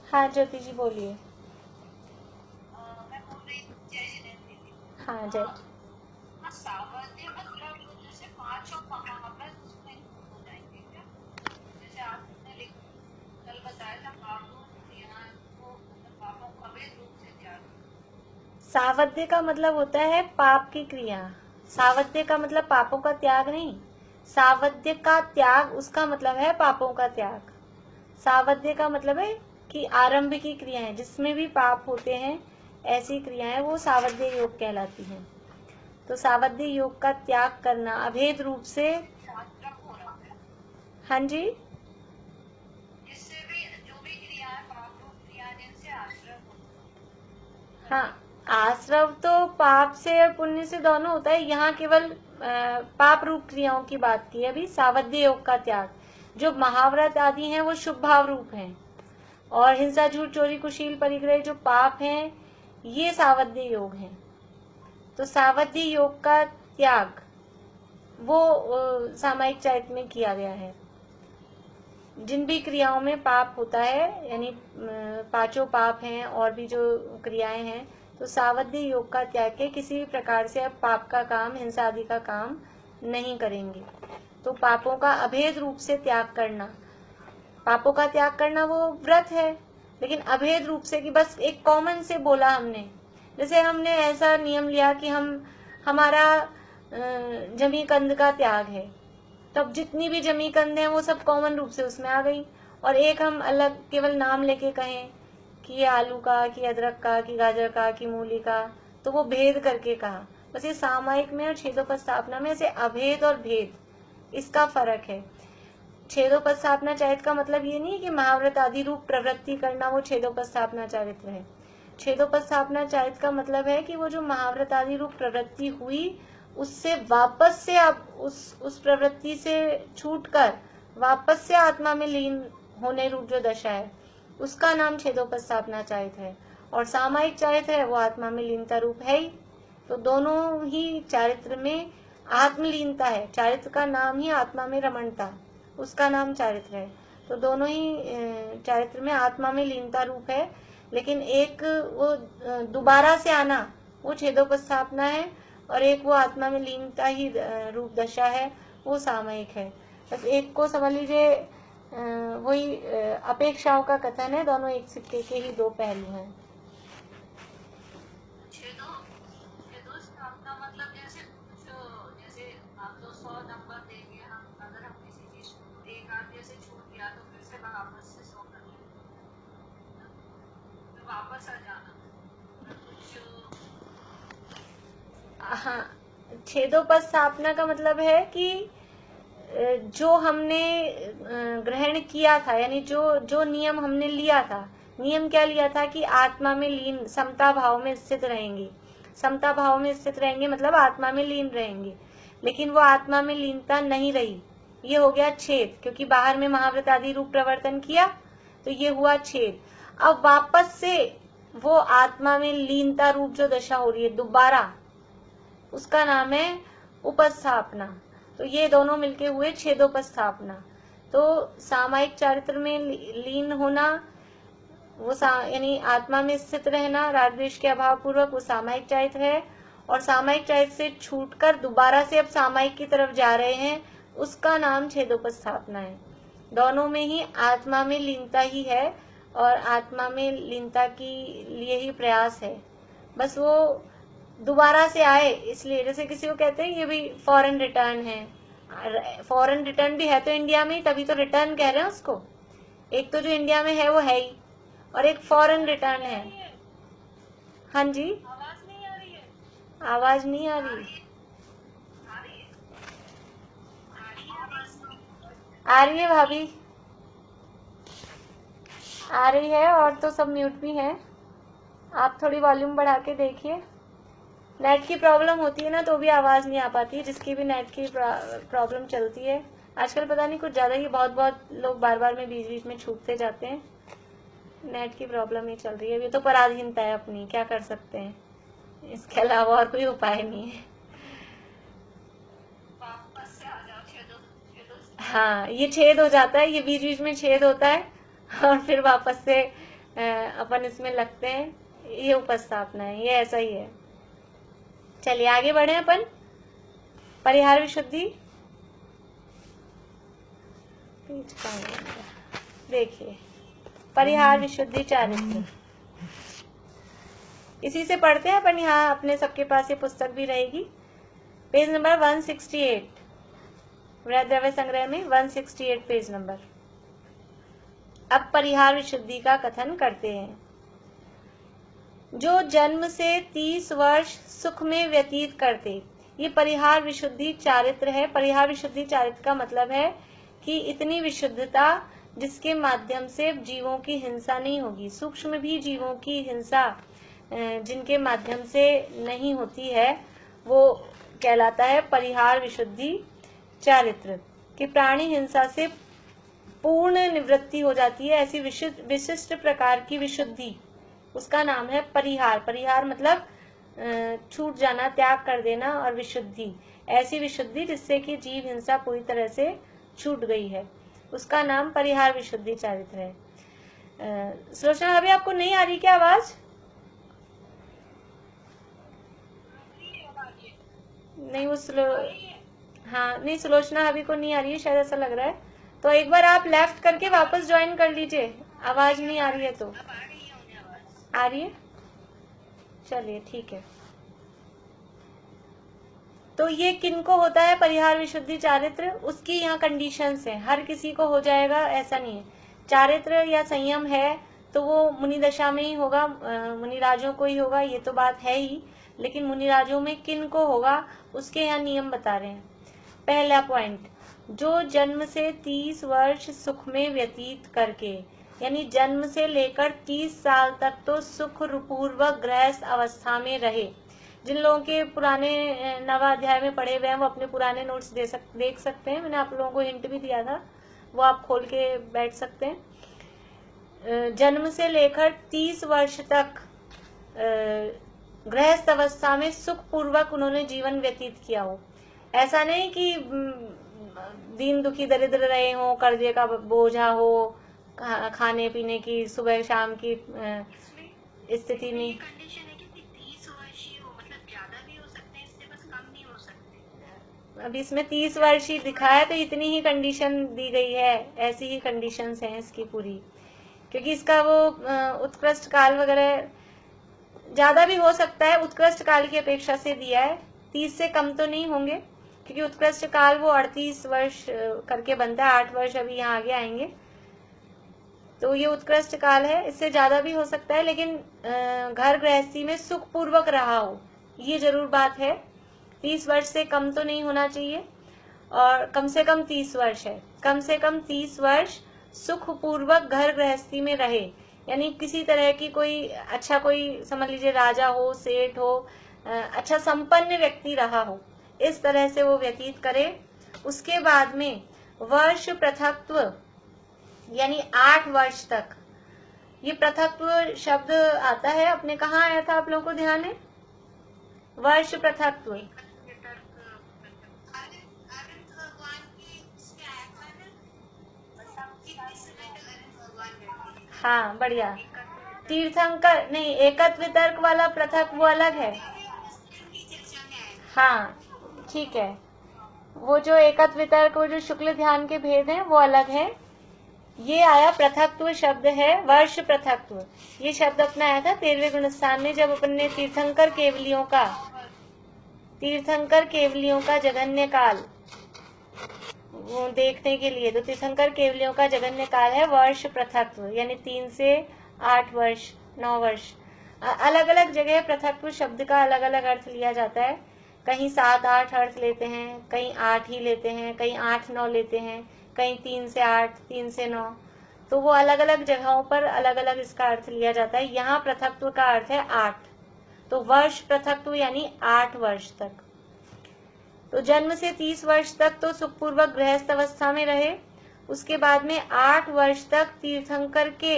हाँ ज्योति जी बोलिए। हाँ जय। सावध्य मतलब जैसे पांचों महाव्रत उसमें हो जाएंगे क्या? जैसे आपने कल बताया था पापों को, पापों को अवैध रूप से त्याग। सावध्य का मतलब होता है पाप की क्रिया। सावध्य का मतलब पापों का त्याग नहीं, सावध्य का त्याग उसका मतलब है पापों का त्याग। सावध्य का मतलब है कि आरंभ की क्रियाएं जिसमें भी पाप होते हैं, ऐसी क्रियाएं वो सावध्य योग कहलाती हैं। तो सावध्य योग का त्याग करना अभेद रूप से। हाँ जी, जिससे भी जो भी क्रिया है पाप रूप क्रिया जिनसे आश्रय होता है। हाँ आश्रव तो पाप से और पुण्य से दोनों होता है, यहाँ केवल पाप रूप क्रियाओं की बात की है अभी। सावध्य योग का त्याग, जो महाव्रत आदि हैं वो शुभ भाव रूप हैं, और हिंसा झूठ चोरी कुशील परिग्रह जो पाप हैं ये सावध्य योग हैं। तो सावध्य योग का त्याग वो सामायिक चारित्र में किया गया है। जिन भी क्रियाओं में पाप होता है, यानी पांचों पाप हैं और भी जो क्रियाएं हैं, तो सावध्य योग का त्याग के किसी भी प्रकार से अब पाप का काम, हिंसा आदि का काम नहीं करेंगे। तो पापों का अभेद रूप से त्याग करना, पापों का त्याग करना वो व्रत है, लेकिन अभेद रूप से कि बस एक कॉमन से बोला हमने। जैसे हमने ऐसा नियम लिया कि हमारा जमी कंद का त्याग है, तब जितनी भी जमी कंद है वो सब कॉमन रूप से उसमें आ गई, और एक हम अलग केवल नाम लेके कहें कि ये आलू का, कि अदरक का, कि गाजर का, कि मूली का, तो वो भेद करके कहा। बस ये सामायिक में और छेदोपस्थापना में ऐसे अभेद और भेद, इसका फर्क है। छेदोपस्थापना चारित्र का मतलब ये नहीं है कि महाव्रत आदि रूप प्रवृत्ति करना वो छेदोपस्थापना चारित्र है। छेदोपस्थापना चारित्र का मतलब है कि वो जो महाव्रत आदि रूप प्रवृत्ति हुई, उससे वापस से आप उस प्रवृत्ति से छूटकर वापस से आत्मा में लीन होने रूप जो दशा है, उसका नाम छेदोपस्थापना चारित्र है। और सामायिक चारित्र है वो आत्मा में लीनता रूप है ही। तो दोनों ही चारित्र में आत्मलीनता है। चारित्र का नाम ही आत्मा में रमणता, उसका नाम चारित्र है। तो दोनों ही चारित्र में आत्मा में लीनता रूप है, लेकिन एक वो दोबारा से आना वो छेदोपस्थापना है, और एक वो आत्मा में लीनता ही रूप दशा है, वो सामयिक है। बस एक को समझ लीजिए, वही अपेक्षाओं का कथन है, दोनों एक सिक्के के ही दो पहलू हैं। छेदोपस्थापना मतलब जैसे जैसे आप तो 100 नंबर देंगे, हम अगर हम किसी चीज को एक आधे से छूट गया तो फिर से वापस से 100 कर लेंगे, फिर वापस आ जाना कुछ। हाँ, छेदोपस्थापना का मतलब है कि जो हमने ग्रहण किया था, यानी जो नियम हमने लिया था, नियम क्या लिया था कि आत्मा में लीन समता भाव में स्थित रहेंगे। समता भाव में स्थित रहेंगे मतलब आत्मा में लीन रहेंगे, लेकिन वो आत्मा में लीनता नहीं रही, ये हो गया छेद। क्योंकि बाहर में महाव्रत आदि रूप प्रवर्तन किया तो ये हुआ छेद। अब वापस से वो आत्मा में लीनता रूप जो दशा हो रही है दोबारा, उसका नाम है उपस्थापना। तो ये दोनों मिलके हुए छेदोपस्थापना। तो सामायिक चारित्र में लीन होना, वो यानी आत्मा में स्थित रहना राग द्वेष के अभाव पूर्वक, वो सामायिक चारित्र है। और सामायिक चारित्र से छूटकर दोबारा से अब सामायिक की तरफ जा रहे हैं, उसका नाम छेदोपस्थापना है। दोनों में ही आत्मा में लीनता ही है, और आत्मा में लीनता की लिए ही प्रयास है। बस वो दोबारा से आए, इसलिए जैसे किसी को कहते हैं ये भी फॉरेन रिटर्न है। फॉरेन रिटर्न भी है तो इंडिया में, तभी तो रिटर्न कह रहे हैं उसको। एक तो जो इंडिया में है वो है ही, और एक फॉरेन रिटर्न है। हाँ जी, आवाज नहीं आ रही है? आवाज नहीं आ रही? आ रही है भाभी, आ रही है, और तो सब म्यूट भी हैं। आप थोड़ी वॉल्यूम बढ़ा के देखिए। नेट की प्रॉब्लम होती है ना तो भी आवाज़ नहीं आ पाती है, जिसकी भी नेट की प्रॉब्लम चलती है आजकल, पता नहीं कुछ ज़्यादा ही बहुत लोग बार बार में बीच बीच में छूटते जाते हैं। नेट की प्रॉब्लम ही चल रही है। ये तो पराधीनता है अपनी, क्या कर सकते हैं, इसके अलावा और कोई उपाय नहीं है। वापस से आ जाओ, छेदो। हाँ, ये छेद हो जाता है, ये बीच बीच में छेद होता है, और फिर वापस से अपन इसमें लगते हैं। ये उपस्थापना है, ये ऐसा ही है। चलिए आगे बढ़े अपन। परिहार विशुद्धि देखिए, परिहार विशुद्धि चारित्र, इसी से पढ़ते हैं अपन। यहाँ अपने सबके पास ये पुस्तक भी रहेगी, पेज नंबर 168, वृहद द्रव्य संग्रह में 168 पेज नंबर। अब परिहार विशुद्धि का कथन करते हैं। जो जन्म से 30 वर्ष सुख में व्यतीत करते, ये परिहार विशुद्धि चारित्र है। परिहार विशुद्धि चारित्र का मतलब है कि इतनी विशुद्धता जिसके माध्यम से जीवों की हिंसा नहीं होगी, सूक्ष्म भी जीवों की हिंसा जिनके माध्यम से नहीं होती है, वो कहलाता है परिहार विशुद्धि चारित्र। कि प्राणी हिंसा से पूर्ण निवृत्ति हो जाती है, ऐसी विशिष्ट प्रकार की विशुद्धि, उसका नाम है परिहार। परिहार मतलब छूट जाना, त्याग कर देना, और विशुद्धि ऐसी विशुद्धि जिससे कि जीव हिंसा पूरी तरह से छूट गई है, उसका नाम परिहार विशुद्धि चारित्र है। सुलोचना अभी आपको नहीं आ रही क्या आवाज? नहीं, वो स्लो, हाँ नहीं, सुलोचना अभी को नहीं आ रही है शायद, ऐसा लग रहा है। तो एक बार आप लेफ्ट करके वापस ज्वाइन कर लीजिए, आवाज नहीं आ रही है तो। अब आ रही है उन्हें आवाज? आ रही है, चलिए ठीक है। तो ये किनको होता है परिहार विशुद्धि चारित्र, उसकी यहाँ कंडीशंस हैं, हर किसी को हो जाएगा ऐसा नहीं है। चारित्र या संयम है तो वो मुनि दशा में ही होगा, मुनिराजों को ही होगा, ये तो बात है ही। लेकिन मुनिराजों में किन को होगा उसके यहाँ नियम बता रहे हैं। पहला पॉइंट, जो जन्म से 30 वर्ष सुख में व्यतीत करके, यानी जन्म से लेकर 30 साल तक तो सुख पूर्वक गृहस्थ अवस्था में रहे। जिन लोगों के पुराने नवाध्याय में पढ़े हुए हैं वो अपने पुराने नोट्स देख सकते हैं, मैंने आप लोगों को हिंट भी दिया था, वो आप खोल के बैठ सकते हैं। जन्म से लेकर 30 वर्ष तक गृहस्थ अवस्था में सुख पूर्वक उन्होंने जीवन व्यतीत किया हो। ऐसा नहीं कि दीन दुखी दरिद्र रहे हो, कर्जे का बोझा हो, खाने पीने की सुबह शाम की स्थिति में। कंडीशन है कि 30 वर्ष ही हो, मतलब ज्यादा भी हो सकते हैं, इससे बस कम नहीं हो सकते। अब इसमें 30 वर्ष ही दिखाया तो इतनी ही कंडीशन दी गई है, ऐसी ही कंडीशंस हैं इसकी पूरी, क्योंकि इसका वो उत्कृष्ट काल वगैरह ज्यादा भी हो सकता है, उत्कृष्ट काल की अपेक्षा से दिया है। 30 से कम तो नहीं होंगे, क्योंकि उत्कृष्ट काल वो 38 वर्ष करके बनता है, 8 वर्ष अभी यहाँ आगे आएंगे, तो ये उत्कृष्ट काल है। इससे ज्यादा भी हो सकता है, लेकिन घर गृहस्थी में सुख पूर्वक रहा हो, ये जरूर बात है। 30 वर्ष से कम तो नहीं होना चाहिए, और कम से कम 30 वर्ष है, कम से कम 30 वर्ष सुख पूर्वक घर गृहस्थी में रहे, यानी किसी तरह की कोई अच्छा, कोई समझ लीजिए राजा हो, सेठ हो, अच्छा संपन्न व्यक्ति रहा हो, इस तरह से वो व्यतीत करे। उसके बाद में वर्ष पृथक्त्व, यानी 8 वर्ष तक, ये पृथक्त्व शब्द आता है अपने, कहाँ आया था आप लोगों को ध्यान है? वर्ष पृथक्त्व, हाँ बढ़िया। तीर्थंकर नहीं, एकत्व तर्क वाला पृथक वो अलग है। हाँ ठीक है, वो जो एकत्व वितर्क, वो जो शुक्ल ध्यान के भेद हैं वो अलग है। ये आया पृथक्त्व शब्द है, वर्ष पृथक्त्व, ये शब्द अपना आया था 13वें गुणस्थान में, जब अपन ने तीर्थंकर केवलियों का जघन्य काल वो देखने के लिए, तो तीर्थंकर केवलियों का जघन्य काल है वर्ष पृथक्त्व, यानी 3 से 8 वर्ष, 9 वर्ष। अलग अलग जगह पृथक्त्व शब्द का अलग अलग अर्थ लिया जाता है, कहीं 7-8 अर्थ लेते हैं, कहीं 8 ही लेते हैं, कहीं 8-9 लेते हैं, कहीं 3 से 8, 3 से 9, तो वो अलग अलग जगहों पर अलग अलग इसका अर्थ लिया जाता है। यहाँ पृथक्त्व का अर्थ है 8, तो वर्ष पृथक्त्व यानी 8 वर्ष तक। तो जन्म से 30 वर्ष तक तो सुखपूर्वक गृहस्थ अवस्था में रहे, उसके बाद में 8 वर्ष तक तीर्थंकर के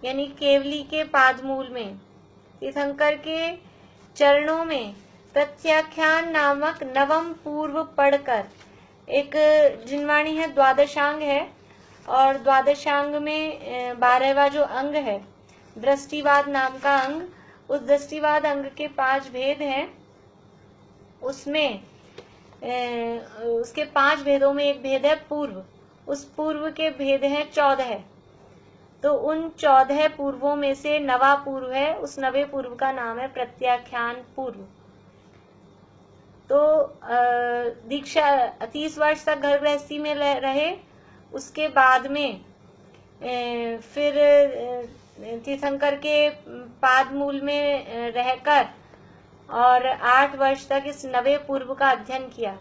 यानी केवली के पादमूल में, तीर्थंकर के चरणों में प्रत्याख्यान नामक नवम पूर्व पढ़कर, एक जिनवाणी है, द्वादशांग है, और द्वादशांग में 12वां जो अंग है दृष्टिवाद नाम का अंग, उस दृष्टिवाद अंग के 5 भेद हैं, उसमें उसके 5 भेदों में एक भेद है पूर्व, उस पूर्व के भेद हैं 14, तो उन 14 पूर्वों में से नवा पूर्व है, उस नवे पूर्व का नाम है प्रत्याख्यान पूर्व। तो दीक्षा 30 वर्ष तक घर गृहस्थी में रहे, उसके बाद में फिर तीर्थंकर के पाद मूल में रहकर और 8 वर्ष तक इस नवे पूर्व का अध्ययन किया।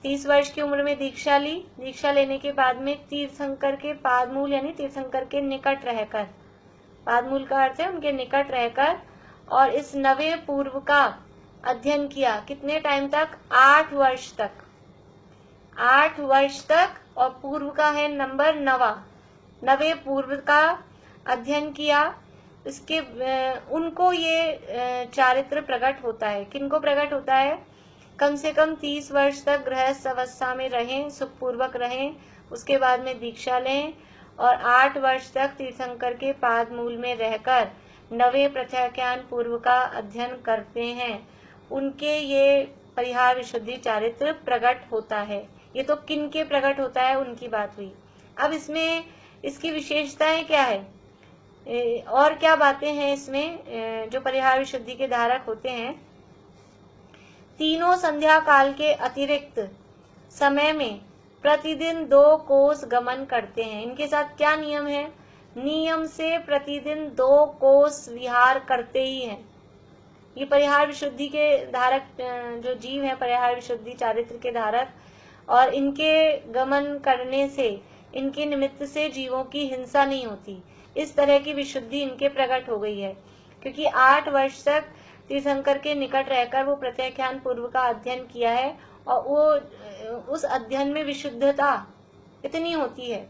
30 वर्ष की उम्र में दीक्षा ली, दीक्षा लेने के बाद में तीर्थंकर के पादमूल यानी तीर्थंकर के निकट रहकर, पादमूल का अर्थ है उनके निकट रहकर, और इस नवे पूर्व का अध्ययन किया। कितने टाइम तक? 8 वर्ष तक, 8 वर्ष तक, और पूर्व का है नंबर 9, नवे पूर्व का अध्ययन किया। इसके उनको ये चारित्र प्रकट होता है। किनको प्रकट होता है? कम से कम 30 वर्ष तक गृहस्थ अवस्था में रहें, सुखपूर्वक रहें, उसके बाद में दीक्षा लें, और 8 वर्ष तक तीर्थंकर के पाद मूल में रहकर नवे प्रत्याख्यान पूर्व का अध्ययन करते हैं। उनके ये परिहार विशुद्धि चारित्र प्रकट होता है। ये तो किन के प्रकट होता है उनकी बात हुई। अब इसमें इसकी विशेषताएं क्या है, और क्या बातें हैं इसमें जो परिहार विशुद्धि के धारक होते हैं। तीनों संध्या काल के अतिरिक्त समय में प्रतिदिन 2 कोस गमन करते हैं। इनके साथ क्या नियम है, नियम से प्रतिदिन 2 कोस विहार करते ही हैं। ये परिहार विशुद्धि के धारक जो जीव है, परिहार विशुद्धि चारित्र के धारक, और इनके गमन करने से, इनके निमित्त से जीवों की हिंसा नहीं होती। इस तरह की विशुद्धि इनके प्रकट हो गई है, क्योंकि 8 वर्ष तक तीर्थंकर के निकट रहकर वो प्रत्याख्यान पूर्व का अध्ययन किया है, और वो उस अध्ययन में विशुद्धता इतनी होती है।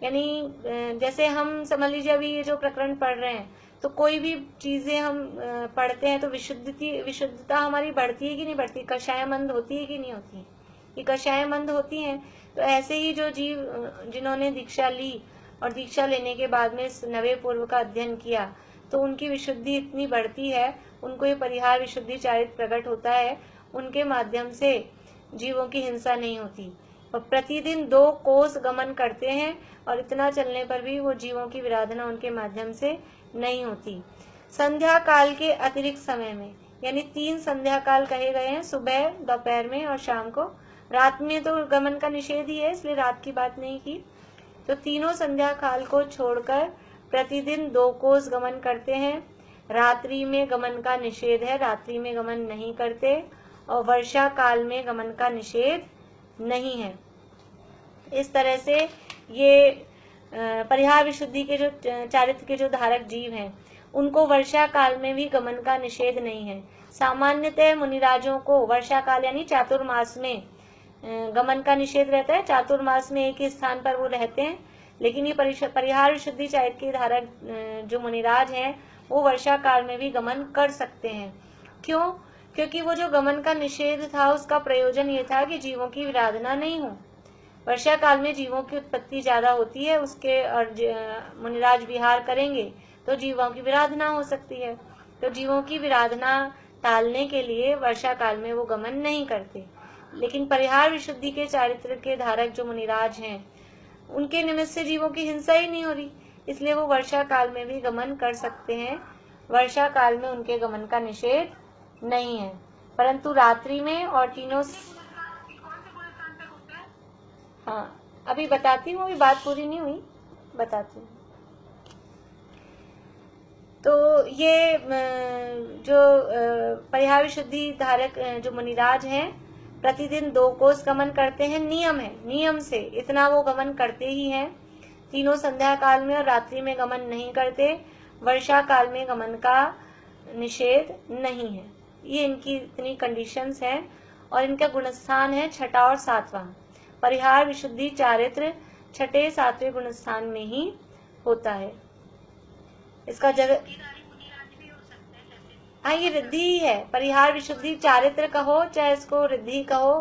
यानी जैसे हम समझ लीजिए अभी ये जो प्रकरण पढ़ रहे हैं, तो कोई भी चीजें हम पढ़ते हैं तो विशुद्धता हमारी बढ़ती है कि नहीं बढ़ती, कषायमंद होती है कि नहीं होती, ये कषायमंद होती हैं। तो ऐसे ही जो जीव जिन्होंने दीक्षा ली और दीक्षा लेने के बाद में इस नवे पूर्व का अध्ययन किया, तो उनकी विशुद्धि इतनी बढ़ती है, उनको ये परिहार विशुद्धि चारित्र प्रकट होता है, उनके माध्यम से जीवों की हिंसा नहीं होती। और प्रतिदिन 2 कोस गमन करते हैं, और इतना चलने पर भी वो जीवों की विराधना उनके माध्यम से नहीं होती। संध्या काल के अतिरिक्त समय में, यानी 3 संध्या काल कहे गए हैं, सुबह, दोपहर में और शाम को। रात में तो गमन का निषेध ही है, इसलिए रात की बात नहीं की। तो तीनों संध्या काल को छोड़कर प्रतिदिन 2 कोस गमन करते हैं। रात्रि में गमन का निषेध है, रात्रि में गमन नहीं करते, और वर्षा काल में गमन का निषेध नहीं है। इस तरह से ये परिहार विशुद्धि के जो चारित्र के जो धारक जीव हैं, उनको वर्षा काल में भी गमन का निषेध नहीं है। सामान्यतः मुनिराजों को वर्षा काल यानी चातुर्मास में गमन का निषेध रहता है। चातुर्मास में एक ही स्थान पर वो रहते हैं, लेकिन ये परिहार विशुद्धि चारित्र के धारक जो मुनिराज हैं, वो वर्षा काल में भी गमन कर सकते हैं। क्यों? क्योंकि वो जो गमन का निषेध था, उसका प्रयोजन ये था कि जीवों की विराधना नहीं हो। वर्षा काल में जीवों की उत्पत्ति ज्यादा होती है, उसके और मुनिराज विहार करेंगे तो जीवों की विराधना हो सकती है। तो जीवों की विराधना टालने के लिए वर्षा काल में वो गमन नहीं करते। लेकिन परिहार विशुद्धि के चारित्र के धारक जो मुनिराज हैं, उनके निमित्त से जीवों की हिंसा ही नहीं हो रही, इसलिए वो वर्षा काल में भी गमन कर सकते हैं। वर्षा काल में उनके गमन का निषेध नहीं है, परंतु रात्रि में और तीनों हाँ, अभी बताती हूँ, अभी बात पूरी नहीं हुई, बताती हूँ। तो ये जो परिहार विशुद्धि धारक जो मुनिराज हैं, प्रतिदिन 2 कोस गमन करते हैं। नियम है, नियम से इतना वो गमन करते ही हैं। तीनों संध्या काल में और रात्रि में गमन नहीं करते। वर्षा काल में गमन का निषेध नहीं है। ये इनकी इतनी कंडीशंस हैं, और इनका गुणस्थान है 6वां और 7वां। परिहार विशुद्धि चारित्र 6ठे 7वें गुणस्थान में ही होता है। इसका जगह हाँ, ये रिद्धि ही है। परिहार विशुद्धि चारित्र कहो चाहे इसको रिद्धि कहो,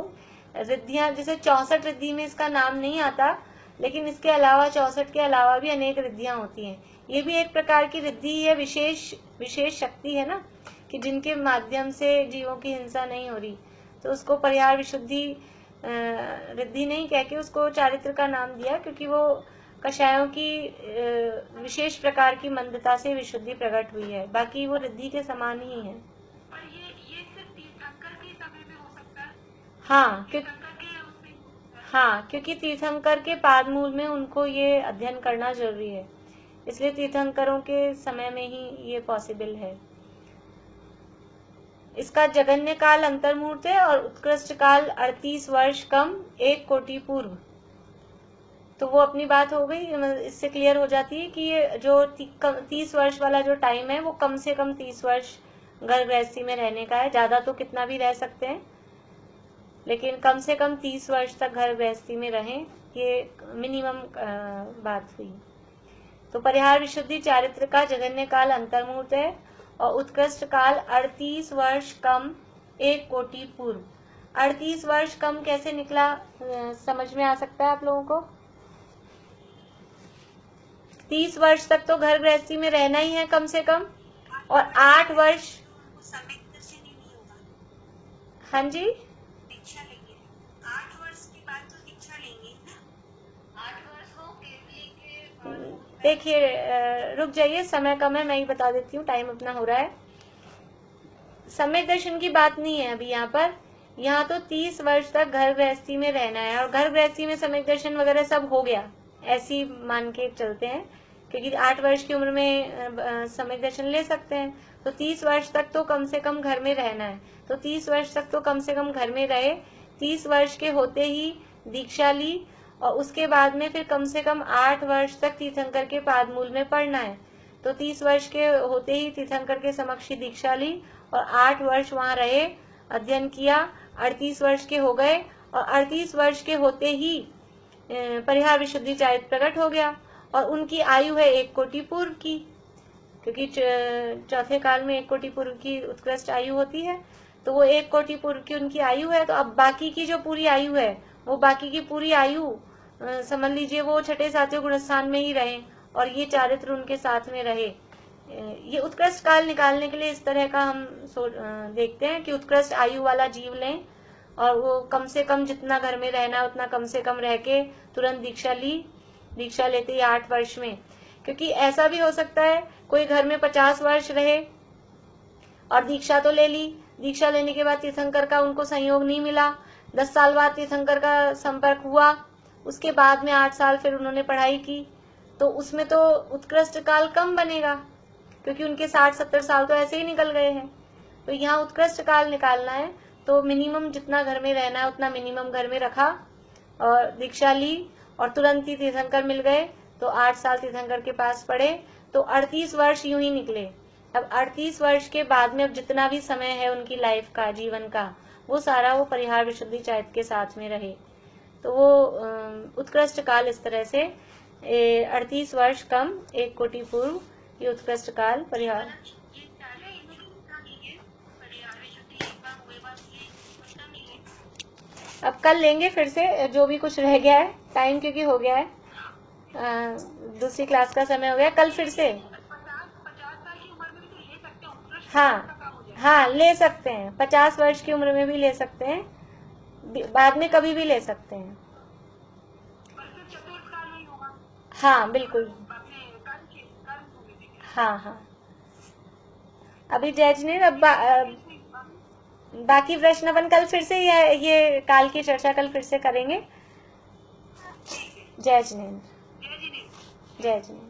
रिद्धियां जैसे 64 रिद्धि में इसका नाम नहीं आता, लेकिन इसके अलावा 64 के अलावा भी अनेक रिद्धियां होती हैं। ये भी एक प्रकार की रिद्धि है, विशेष शक्ति है ना, कि जिनके माध्यम से जीवों की हिंसा नहीं हो रही, तो उसको परिहार विशुद्धि रिद्धि नहीं कह के उसको चारित्र का नाम दिया, क्योंकि वो कषायों की विशेष प्रकार की मंदता से विशुद्धि प्रकट हुई है। बाकी वो रिद्धि के समान ही है। पर ये सिर्फ तीर्थंकर के समय में हो सकता है। हाँ, क्योंकि तीर्थंकर के पाद मूल में उनको ये अध्ययन करना जरूरी है, इसलिए तीर्थंकरों के समय में ही ये पॉसिबल है। इसका जगन्य काल अंतर्मुहूर्त है और उत्कृष्ट काल 38 वर्ष कम 1 कोटि पूर्व। तो वो अपनी बात हो गई, इससे क्लियर हो जाती है कि ये जो 30 वर्ष वाला जो टाइम है, वो कम से कम 30 वर्ष घर गृहस्थी में रहने का है। ज्यादा तो कितना भी रह सकते हैं, लेकिन कम से कम 30 वर्ष तक घर गृहस्थी में रहें, ये मिनिमम बात हुई। तो परिहार विशुद्धि चारित्र का जगन्य काल अंतर्मुहूर्त है और उत्कृष्ट काल 38 वर्ष कम 1 कोटि पूर्व। 38 वर्ष कम कैसे निकला, समझ में आ सकता है आप लोगों को? 30 वर्ष तक तो घर गृहस्थी में रहना ही है कम से कम, और 8 वर्ष हाँ जी, दीक्षा लेंगे 8 वर्ष के बाद तो दीक्षा लेंगे ना। 8 वर्ष हो केवली के बाद देखिए रुक जाइए, समय कम है, मैं ही बता देती हूँ, टाइम अपना हो रहा है। सम्यक दर्शन की बात नहीं है अभी यहाँ पर। यहाँ तो 30 वर्ष तक घर गृहस्थी में रहना है, और घर गृहस्थी में सम्यक दर्शन वगैरह सब हो गया, ऐसी मान के चलते हैं, क्योंकि 8 वर्ष की उम्र में सम्यक दर्शन ले सकते हैं। तो 30 वर्ष तक तो कम से कम घर में रहना है, तो 30 वर्ष तक तो कम से कम घर में रहे। 30 वर्ष के होते ही दीक्षा ली, और उसके बाद में फिर कम से कम 8 वर्ष तक तीर्थंकर के पादमूल में पढ़ना है। तो 30 वर्ष के होते ही तीर्थंकर के समक्ष दीक्षा ली, और 8 वर्ष वहां रहे, अध्ययन किया। 38 वर्ष के हो गए, और 38 वर्ष के होते ही परिहार विशुद्धि चारित्र प्रकट हो गया, और उनकी आयु है 1 कोटि पूर्व की, क्योंकि चौथे काल में 1 कोटि पूर्व की उत्कृष्ट आयु होती है। तो वो 1 कोटि पूर्व की उनकी आयु है। तो अब बाकी की जो पूरी आयु है, वो बाकी की पूरी आयु समझ लीजिए वो छठे सातवें गुणस्थान में ही रहे, और ये चारित्र उनके साथ में रहे। ये उत्कृष्ट काल निकालने के लिए इस तरह का हम देखते हैं कि उत्कृष्ट आयु वाला जीव लें, और वो कम से कम जितना घर में रहना उतना कम से कम रह के तुरंत दीक्षा ली। दीक्षा लेते ही 8 वर्ष में, क्योंकि ऐसा भी हो सकता है कोई घर में 50 वर्ष रहे और दीक्षा तो ले ली, दीक्षा लेने के बाद तीर्थंकर का उनको संयोग नहीं मिला, 10 साल बाद तीर्थंकर का संपर्क हुआ, उसके बाद में 8 साल फिर उन्होंने पढ़ाई की, तो उसमें तो उत्कृष्ट काल कम बनेगा, क्योंकि उनके 60-70 साल तो ऐसे ही निकल गए हैं। तो यहाँ उत्कृष्ट काल निकालना है, तो मिनिमम जितना घर में रहना है उतना मिनिमम घर में रखा, और दीक्षा ली, और तुरंत ही तीर्थंकर मिल गए, तो 8 साल तीर्थंकर के पास पढ़े, तो 38 वर्ष यूं ही निकले। अब 38 वर्ष के बाद में अब जितना भी समय है उनकी लाइफ का, जीवन का, वो सारा वो परिहार विशुद्धि चारित्र के साथ में रहे। तो वो उत्कृष्ट काल इस तरह से 38 वर्ष कम 1 कोटि पूर्व, ये उत्कृष्ट काल परिहार। अब कल लेंगे फिर से जो भी कुछ रह गया है, टाइम क्योंकि हो गया है, दूसरी क्लास का समय हो गया, कल फिर से। 50 साल की उम्र में भी तो ले सकते हैं, उत्कृष्ट हाँ हाँ ले सकते हैं, 50 वर्ष की उम्र में भी ले सकते हैं, बाद में कभी भी ले सकते हैं। पर फिर चतुर्थ काल नहीं होगा। हाँ बिल्कुल, हाँ हाँ। अभी जयजनेर, अब बाकी प्रश्न अपन कल फिर से ये काल की चर्चा कल फिर से करेंगे। जय जिनेन्द्र, जय जिनेन्द्र।